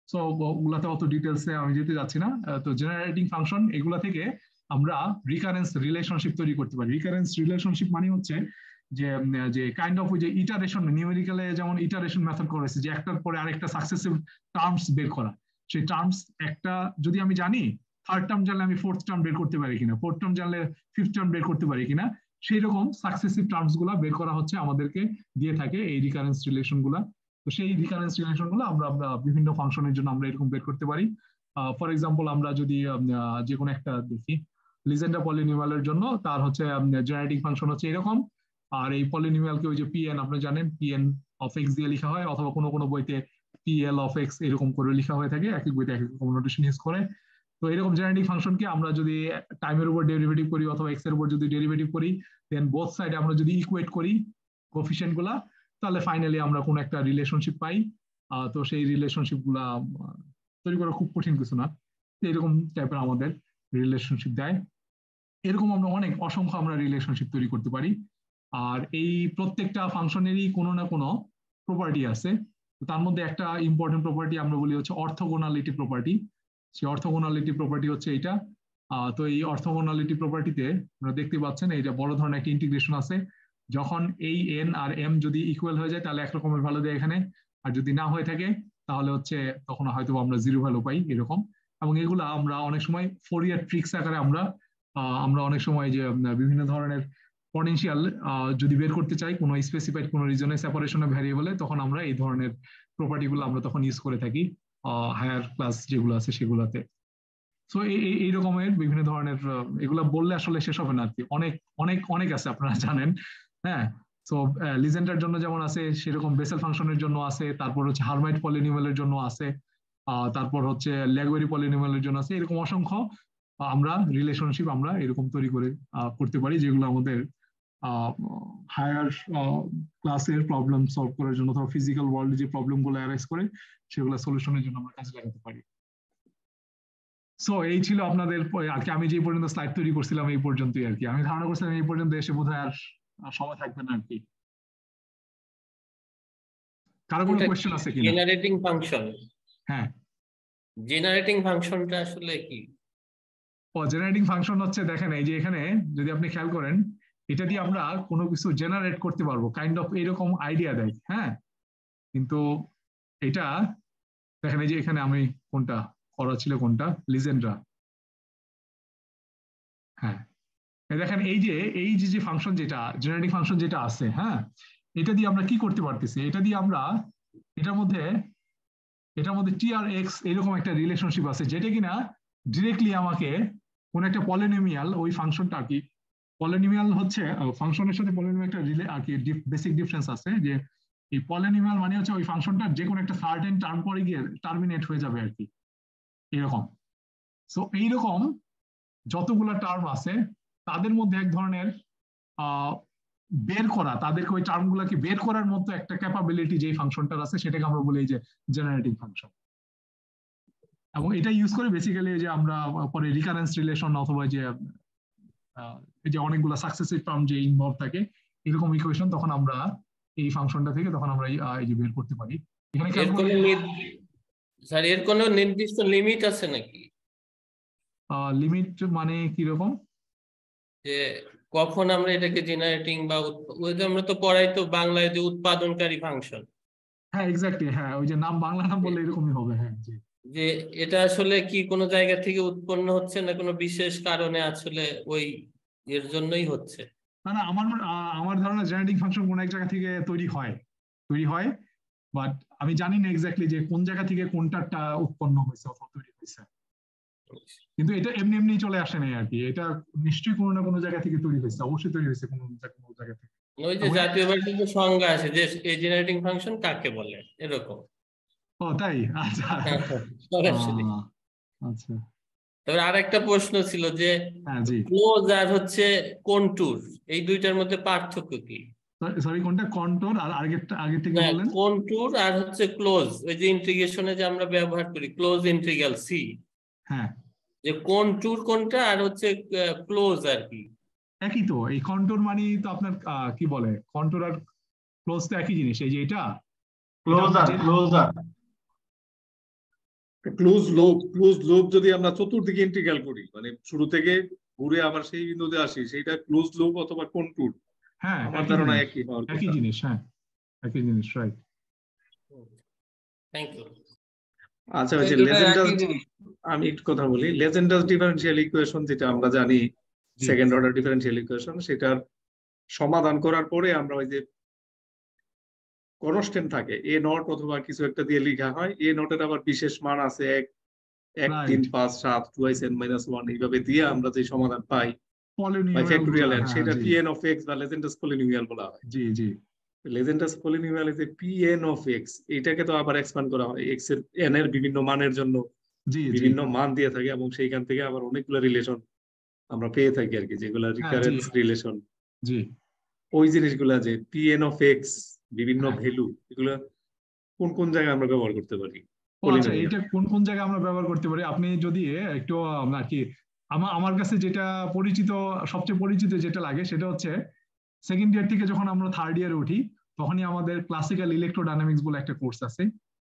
সো ওগুলাতে অত ডিটেলসে আমি যেতে যাচ্ছি না। তো জেনারেটিং ফাংশন এগুলা থেকে আমরা রিকারেন্স রিলেশনশিপ তৈরি করতে পারি। রিকারেন্স রিলেশনশিপ মানে হচ্ছে যে যে কাইন্ড অফ ওই যে ইটারেশন, নিউমেরিক্যালে যেমন ইটারেশন মেথড করেছে যে একটার পরে আরেকটা সাকসেসিভ টার্মস বের করা, সেই টার্মস একটা যদি আমি জানি, থার্ড টার্ম জানলে আমি ফোর্থ টার্ম বের করতে পারি কিনা, ফোর্থ টার্ম জানলে ফিফথ টার্ম বের করতে পারি কিনা, সেই রকম সাকসেসিভ টার্মস গুলা বের করা হচ্ছে আমাদেরকে দিয়ে থাকে এই রিকারেন্স রিলেশন গুলা। তো সেই রিকারেন্স রিলেশন গুলো আমরা বিভিন্ন ফাংশনের জন্য আমরা এরকম বের করতে পারি। ফর এক্সাম্পল আমরা যদি যে কোনো একটা দেখি, লিজেন্ডার পলিনিউমালের জন্য তার হচ্ছে জেনারেটিং ফাংশন হচ্ছে এরকম, আর এই পলিনিউমালকে ওই যে পিএন আপনি জানেন পিএন অফ এক্স দিয়ে লেখা হয়, অথবা কোনো কোনো বইতে পিএল অফ এক্স এরকম করে লেখা হয়ে থাকে, এক এক বইতে এক এক রকম নোটেশন ইউজ করে। তো এরকম জেনারেটিং ফাংশনকে আমরা যদি টাইমের উপর ডেরিভেটিভ করি অথবা এক্স এর উপর যদি ডেরিভেটিভ করি, দেন বোথ সাইডে আমরা যদি ইকুয়েট করি কোফিশিয়েন্ট গুলা, তাহলে ফাইনালি আমরা কোন একটা রিলেশনশিপ পাই। তো সেই রিলেশনশিপ গুলা তৈরি করা খুব কঠিন কিছু না, এরকম টাইপের আমাদের রিলেশনশিপ দেয়। এরকম আমরা অসংখ্য আমরা রিলেশনশিপ তৈরি করতে পারি। আর এই প্রত্যেকটা ফাংশনেরই কোনো না কোনো প্রপার্টি আছে। তার মধ্যে একটা ইম্পর্টেন্ট প্রপার্টি আমরা বলি হচ্ছে অর্থোগোনালিটি প্রপার্টি। সেই অর্থোগোনালিটি প্রপার্টি হচ্ছে এইটা। তো এই অর্থোগোনালিটি প্রপার্টিতে আপনারা দেখতে পাচ্ছেন এই যে বড় ধরনের একটা ইন্টিগ্রেশন আছে। যখন এই এন আর এম যদি ইকুয়াল হয়ে যায় তাহলে একরকমের ভ্যালু দেয় এখানে, আর যদি না হয়ে থাকে তাহলে হচ্ছে তখন হয়তো আমরা জিরো ভ্যালু পাই এরকম। এবং এগুলা আমরা অনেক সময় ফোরিয়ার ট্রিক্স আকারে আমরা অনেক সময় যে বিভিন্ন ধরনের পটেনশিয়াল যদি বের করতে চাই কোনো স্পেসিফাইড কোনো রিজনে সেপারেশনে ভ্যারিয়েবলে, তখন আমরা এই ধরনের প্রপার্টিগুলো আমরা তখন ইউজ করে থাকি হায়ার ক্লাস যেগুলো আছে সেগুলোতে। সো এই রকমের বিভিন্ন ধরনের এগুলা বললে আসলে শেষ হবে না আর কি, অনেক অনেক অনেক আছে আপনারা জানেন। হ্যাঁ, সো লিজেন্ডার জন্য যেমন আছে সেরকম বেসেল ফাংশনের জন্য আছে, তারপর হচ্ছে হারমাইট পলিনোমিয়ালের জন্য আছে, তারপর হচ্ছে ল্যাগুয়েরি পলিনোমিয়ালের জন্য আছে। এরকম অসংখ্য আমরা রিলেশনশিপ আমরা এরকম তৈরি করে করতে পারি, যেগুলো আমাদের হায়ার ক্লাসের প্রবলেম সলভ করার জন্য অথবা ফিজিক্যাল ওয়ার্ল্ডে যে প্রবলেমগুলো অ্যারাইজ করে সেগুলো সলিউশনের জন্য আমরা কাজে লাগাতে পারি। সো এই ছিল আপনাদের আর কি, আমি যে পর্যন্ত স্লাইড তৈরি করছিলাম এই পর্যন্তই আর কি। আমি ধারণা করছিলাম এই পর্যন্ত এসে বোধহয় আর সময় থাকবে না আর কি। কারো কোনো কোয়েশ্চেন আছে কিনা? জেনারেটিং ফাংশন, হ্যাঁ, জেনারেটিং ফাংশনটা আসলে কি? জেনারেটিং ফাংশন হচ্ছে, দেখেন এই যে এখানে যদি আপনি খেয়াল করেন, এটা দিয়ে আমরা কোনো কিছু জেনারেট করতে পারবো, কাইন্ড অফ এইরকম আইডিয়া দেয়। হ্যাঁ, কিন্তু এটা দেখেন এই যে এখানে আমি কোনটা করা ছিল, কোনটা লিজেন্ডরা। হ্যাঁ, দেখেন এই যে ফাংশন যেটা জেনারেটিং ফাংশন যেটা আছে, হ্যাঁ, এটা দিয়ে আমরা কি করতে পারতেছি, এটা দিয়ে আমরা এটার মধ্যে টি আর এক্স এরকম একটা রিলেশনশিপ আছে, যেটা কিনা ডিরেক্টলি আমাকে কোন একটা পলিনোমিয়াল, ওই ফাংশনটা আর কি, পলিনোমিয়াল হচ্ছে ফাংশনের সাথে পলিনোমিয়াল একটা আর কি বেসিক ডিফারেন্স আছে, যে এই পলিনোমিয়াল মানে হচ্ছে ওই ফাংশনটা যে কোনো একটা সার্টেন টার্ম পরে গিয়ে টার্মিনেট হয়ে যাবে আর কি, এরকম। সো এইরকম যতগুলা টার্ম আছে তাদের মধ্যে এক ধরনের বের করা, তাদেরকে ওই টার্মগুলোকে বের করার মতো একটা ক্যাপাবিলিটি যে ফাংশনটার আছে, সেটাকে আমরা বলি যে জেনারেটিং ফাংশন। এবং এটা ইউজ করে বেসিক্যালি যে আমরা পরে রিকারেন্স রিলেশন অথবা যে অনেকগুলো সাকসেসিভ টার্ম যে ইনভলভ থাকে এরকম ইকুয়েশন, তখন আমরা এই ফাংশনটা থেকে তখন আমরা এই যে বের করতে পারি। এখানে স্যার এর কোনো নির্দিষ্ট লিমিট আছে নাকি? লিমিট মানে কি রকম? যে কখন আমরা এটাকে জেনারেটিং বা আমরা তো পড়াই তো বাংলায় যে উৎপাদনকারী ফাংশন। হ্যাঁ এক্স্যাক্টলি, হ্যাঁ ওই যে নাম বাংলা নাম বললে এরকমই হবে। হ্যাঁ, জি। যে এটা আসলে কি কোনো জায়গা থেকে উৎপন্ন হচ্ছে না কোনো বিশেষ কারণে আসলে ওই এর জন্যই হচ্ছে? না না, আমার ধারণা জেনারেটিং ফাংশন কোন এক জায়গা থেকে তৈরি হয়, বাট আমি জানি না এক্স্যাক্টলি যে কোন জায়গা থেকে কোনটা উৎপন্ন হয়েছে অথবা তৈরি হয়েছে। কিন্তু এটা এমনি এমনি চলে আসে নাই আর কি, এটা নিশ্চয়ই কোনো না কোনো জায়গা থেকে তৈরি হয়েছে, অবশ্যই তৈরি হয়েছে কোনো জায়গা থেকে। ওই যে জাতীয় ভাষায় যে সংজ্ঞা আছে যে এই জেনারেটিং ফাংশন কাকে বলে, এরকম। ও তাই, আচ্ছা আচ্ছা। তবে আরেকটা প্রশ্ন ছিল যে ক্লোজ আর হচ্ছে কন্টুর, এই দুইটার মধ্যে পার্থক্য কি? সরি, কোনটা? কন্টুর আর আগে থেকে বলেন। কন্টুর আর হচ্ছে ক্লোজ, ওই যে ইন্টিগ্রেশনে যে আমরা ব্যবহার করি ক্লোজ ইন্টিগ্রাল সি, হ্যাঁ, যে কন্টুর কোনটা আর হচ্ছে ক্লোজ আর কি একই তো। এই কন্টুর মানে তো আপনার কি বলে, কন্টুর আর ক্লোজ তো একই জিনিস। এই যে এটা ক্লোজ লুপ যদি আমরা চতুর্দিকে ইন্টিগ্রাল করি, মানে শুরু থেকে ঘুরে আবার সেই বিন্দুতে আসি, সেইটা ক্লোজ লুপ অথবা কন্টুর। হ্যাঁ, আমার ধারণা একই জিনিস। হ্যাঁ, একই জিনিস, রাইট। Thank you. আচ্ছা, ওই যে লেজেন্ডাস, আমি একটু কথা বলি। লেজেন্ডাস ডিফারেনশিয়াল ইকুয়েশন যেটা আমরা জানি, সেকেন্ড অর্ডার ডিফারেনশিয়াল ইকুয়েশন, সেটার সমাধান করার পরে আমরা ওই যে কনস্ট্যান্ট থাকে এ নট অথবা কিছু একটা দিয়ে লেখা হয়, এ নটের আবার বিশেষ মান আছে 1 3 5 7 2n - 1, এইভাবে দিয়ে আমরা যে সমাধান পাই বাই ফ্যাক্টোরিয়াল, সেটা pn of x বা লেজেন্ডাস পলিনোমিয়াল বলা হয়। জি জি, লেজেন্ডাস পলিনোমিয়াল এ pn of x, এটাকে তো আবার এক্সপ্যান্ড করা হয় x এর n এর বিভিন্ন মানের জন্য বিভিন্ন মান দিয়ে থাকে, এবং সেইখান থেকে আবার অনেকগুলো রিলেশন আমরা পেয়ে থাকি আর কি, যেগুলো রিকারেন্স রিলেশন। জি, ওই জিনিসগুলা যে pn of x বিভিন্ন ভ্যালু, এগুলো কোন কোন জায়গায় আমরা ব্যবহার করতে পারি? আচ্ছা, এটা কোন কোন জায়গায় আমরা ব্যবহার করতে পারি, আপনি যদি একটু আর কি, আমার কাছে যেটা পরিচিত, সবচেয়ে পরিচিত যেটা লাগে সেটা হচ্ছে সেকেন্ড ইয়ার থেকে যখন আমরা থার্ড ইয়ারে উঠি, তখনই আমাদের ক্লাসিক্যাল ইলেকট্রোডাইনামিক্স বলে একটা কোর্স আছে।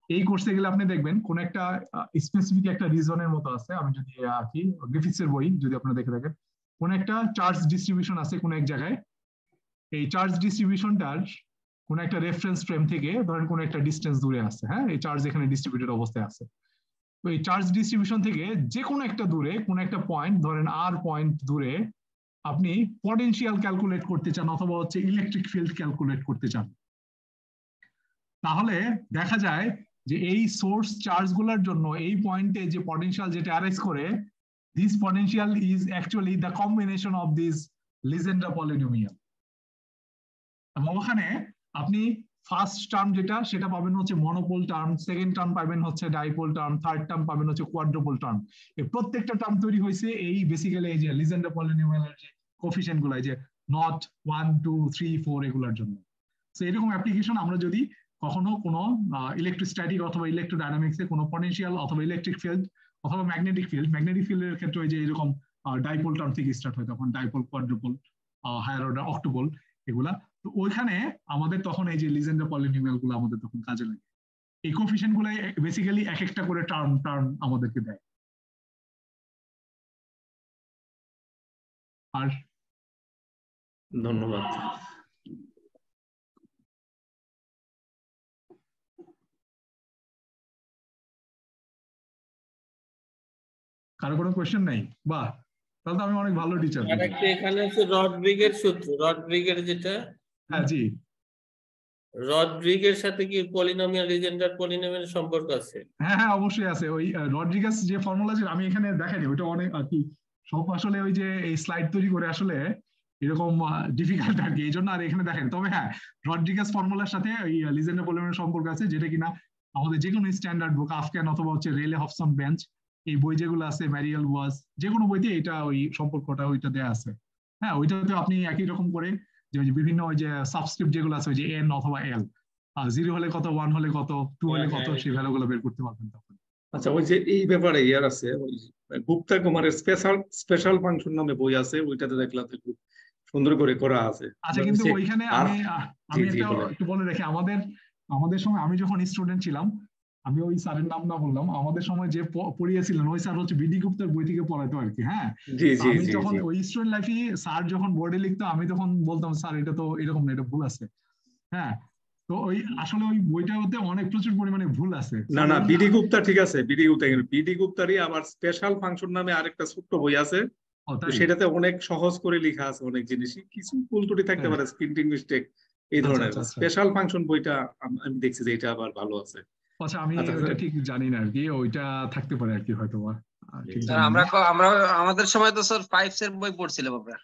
এই কোর্সে গেলে আপনি দেখবেন কোন একটা স্পেসিফিক একটা রিজনের মতো আছে। আমি যদি কি গ্রিফিথসের বই যদি আপনারা দেখে থাকেন, কোন একটা চার্জ ডিস্ট্রিবিউশন আছে কোন এক জায়গায়, এই চার্জ ডিস্ট্রিবিউশনটার কোন একটা রেফারেন্স ফ্রেম থেকে ধরেন কোন একটা ডিস্টেন্স দূরে আছে, হ্যাঁ, এই চার্জ এখানে ডিস্ট্রিবিউটেড অবস্থায় আছে। তো এই চার্জ ডিস্ট্রিবিউশন থেকে যে কোনো একটা দূরে কোন একটা পয়েন্ট ধরেন আর পয়েন্ট দূরে আপনি পটেনশিয়াল ক্যালকুলেট করতে চান অথবা হচ্ছে ইলেকট্রিক ফিল্ড ক্যালকুলেট করতে চান, তাহলে দেখা যায় যে এই সোর্স চার্জ গুলার জন্য এই পয়েন্টে যে পটেনশিয়াল যেটা অ্যারাইজ করে, this potential is actually the combination of this Legendre polynomial. এবং ওখানে আপনি ফার্স্ট টার্ম যেটা সেটা পাবেন হচ্ছে মনোপোল টার্ম, সেকেন্ড টার্ম পাবেন হচ্ছে ডাইপোল টার্ম, থার্ড টার্ম পাবেন হচ্ছে কোয়াড্রোপোল টার্ম। এই প্রত্যেকটা টার্ম তৈরি হয়েছে এই বেসিক্যালি এই যে লিজেন্ড্রা পলিনোমিয়ালের যে কোফিশিয়েন্ট গুলো, যে নট 1 2 3 4 এগুলোর জন্য। তো এরকম অ্যাপ্লিকেশন আমরা যদি কখনো কোনো ইলেকট্রোস্ট্যাটিক অথবা ইলেকট্রোডাইনামিক্সে কোনো পটেনশিয়াল অথবা ইলেকট্রিক ফিল্ড অথবা ম্যাগনেটিক ফিল্ডের ক্ষেত্রে যে এরকম ডাইপোল টার্ম থেকে স্টার্ট হয়, তখন ডাইপোল, কোয়াড্রোপোল, হায়ার অর্ডার, অক্টোপোল এগুলা। তো ওইখানে আমাদের তখন এই যে লিজেন্ড্রা পলিনোমিয়াল গুলো আমাদের তখন কাজে লাগে। এই কোফিশিয়েন্ট গুলো বেসিক্যালি এক একটা করে টার্ম আমাদেরকে দেয়। আর ধন্যবাদ। কারো কোনো কোয়েশ্চেন নাই? বাহ, তাহলে তো আমি অনেক ভালো টিচার। এখানে আছে রডব্রিগের সূত্র, রডব্রিগের যেটা, হ্যাঁ জি, রডব্রিগের সাথে কি পলিনোমিয়াল লিজেন্ডার পলিনোমিয়াল সম্পর্ক আছে? হ্যাঁ হ্যাঁ অবশ্যই আছে। ওই রড্রিগাস যে ফর্মুলা আমি এখানে দেখাইনি, ওইটা অনেক আর কি সব আসলে ওই যে এই স্লাইড তৈরি করে আসলে এরকম ডিফিকাল্ট আর কি, এই জন্য আর এখানে দেখেন। তবে হ্যাঁ, রড্রিগাস ফর্মুলার সাথে ওই লিজেন্ডার পলিনোমিয়াল সম্পর্ক আছে, যেটা কিনা আমাদের যে কোনো স্ট্যান্ডার্ড বুক, আফক্যান অথবা হচ্ছে রেলে হফসন বেঞ্চ, এই বই যেগুলো আছে, ম্যারিয়াল ওয়াজ, যে কোনো বইতে এটা ওই সম্পর্কটা ওইটা দেয়া আছে। হ্যাঁ, ওইটাতে আপনি একই রকম করে যে বিভিন্ন ওই যে সাবস্ক্রিপ্ট যেগুলো আছে, ওই যে এন অথবা এল, 0 হলে কত, 1 হলে কত, 2 হলে কত, সেই ভ্যালুগুলো বের করতে পারবেন তখন। আচ্ছা, ওই যে এই ব্যাপারে ইয়ার আছে, ওই গুপ্তা কুমারের স্পেশাল ফাংশন নামে বই আছে, ওইটাতে দেখলাম খুব সুন্দর করে করা আছে। আচ্ছা, কিন্তু ওইখানে আমি এটা একটু বলে রাখি, আমাদের সময় আমি যখন স্টুডেন্ট ছিলাম, আমি ওই স্যারের নাম না বললাম, আমাদের সময় যে পড়িয়েছিলেন ওই স্যার হচ্ছে বিডি গুপ্তার বই থেকে পড়াতো আর কি। হ্যাঁ, আমি যখন ওই স্টুডেন্ট লাইফে স্যার যখন বোর্ডে লিখতো, আমি তখন বলতাম স্যার এটা তো এরকম না, এটা ভুল আছে। হ্যাঁ, তো ওই আসলে ওই বইটাতে অনেক প্রচুর পরিমাণে ভুল আছে। না বিডি গুপ্তা ঠিক আছে, বিডি গুপ্তারই আবার স্পেশাল ফাংশন নামে আরেকটা ছোট্ট বই আছে, সেটাতে অনেক সহজ করে লেখা আছে অনেক জিনিসই, কিছু ভুল ত্রুটি থাকতে পারে, প্রিন্টিং মিস্টেক এই ধরনের। স্পেশাল ফাংশন বইটা আমি দেখছি যে এটা আবার ভালো আছে। আচ্ছা, আমি ওইটা ঠিক জানি না আর কি, ওইটা থাকতে পারে আর কি হয়তো। আমরা আমাদের সময় তো স্যার পাইপস এর বই পড়ছিলাম আমরা।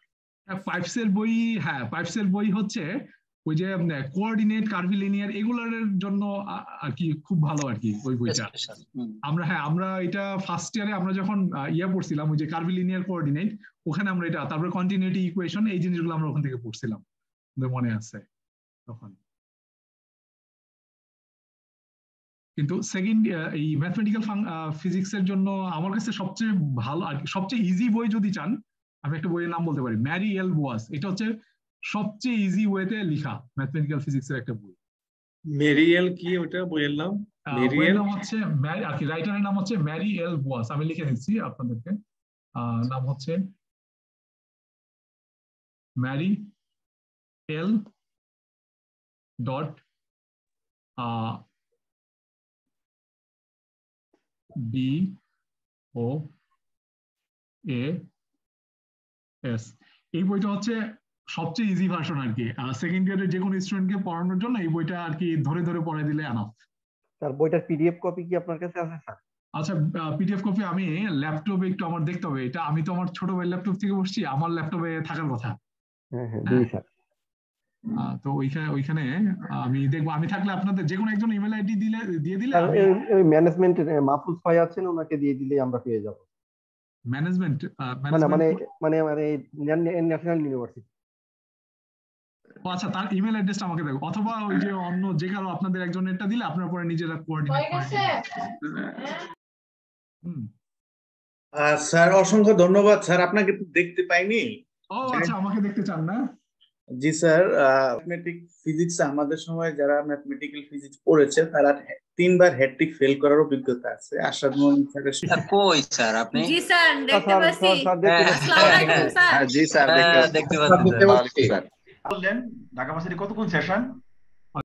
পাইপস এর বই, হ্যাঁ পাইপস এর বই হচ্ছে ওই যে কোঅর্ডিনেট, কার্ভিলিনিয়ার এগুলোর জন্য আর কি খুব ভালো আর কি ওই বইটা। আমরা এটা ফার্স্ট ইয়ারে আমরা যখন পড়ছিলাম, ওই যে কার্ভিলিনিয়ার, কোঅর্ডিনেট, ওখানে আমরা এটা, তারপরে কন্টিনিউটি ইকুয়েশন, এই জিনিসগুলো আমরা ওখান থেকে পড়ছিলাম, মনে আছে তখন। কিন্তু সেকেন্ড এই ম্যাথমেটিক্যাল ফিজিক্স এর জন্য আমার কাছে সবচেয়ে ভালো আর সবচেয়ে ইজি বই যদি চান, আমি একটা বইয়ের নাম বলতে পারি, ম্যারি এল বোয়াস। এটা হচ্ছে সবচেয়ে ইজি ওয়েতে লেখা ম্যাথমেটিক্যাল ফিজিক্সের একটা বই। মেরিয়েল কি ওটা বইয়ের নাম? বইয়ের নাম হচ্ছে আর কি, রাইটারের নাম হচ্ছে ম্যারি এল বোয়াস। আমি লিখে দিচ্ছি আপনাদেরকে, নাম হচ্ছে Mary L dot B O A S. এই বইটা হচ্ছে সবচেয়ে ইজি ভার্সন আর কি, সেকেন্ড ইয়ারের যে কোনো স্টুডেন্টকে পড়ানোর জন্য এই বইটা আর কি ধরে ধরে পড়ে দিলে এনাফ। স্যার বইটার পিডিএফ কপি কি আপনার কাছে আছে স্যার? আচ্ছা, পিডিএফ কপি আমি ল্যাপটপে একটু আমার দেখতে হবে, এটা আমি তো আমার ছোট ভাইয়ের ল্যাপটপ থেকে বসছি, আমার ল্যাপটপে থাকার কথা। হ্যাঁ হ্যাঁ দিই স্যার। তো ওইখানে আমি দেখবো, আমি থাকলে আপনাদের যে কোনো একজন ইমেল আইডি দিয়ে দিলে, ওই ম্যানেজমেন্টের মাহফুজ ভাই আছেন, ওনাকে দিয়ে দিলে আমরা পেয়ে যাব। ম্যানেজমেন্ট মানে ন্যাশনাল ইউনিভার্সিটি। আচ্ছা, তার ইমেল অ্যাড্রেসটা আমাকে দেখো, অথবা ওই যে অন্য যে কারো আপনাদের একজনেরটা দিলে আপনারা পরে নিজেরা কোঅর্ডিনেট করে। স্যার অসংখ্য ধন্যবাদ স্যার, আপনাকে দেখতে পাইনি। ও আচ্ছা, আমাকে দেখতে চান না? জি স্যার, ম্যাথমেটিক ফিজিক্স আমাদের সময় যারা ম্যাথমেটিক্যাল ফিজিক্স পড়েছে তারা 3বার হ্যাট্রিক ফেল করার অভিজ্ঞতা আছে। আশাদ মোহাম্মদ স্যারের কই স্যার আপনি? জি স্যার দেখতে পাচ্ছি। আসসালামু আলাইকুম স্যার। জি স্যার দেখতে পাচ্ছি বললেন ঢাকা ভার্সিটি কত কোন সেশন?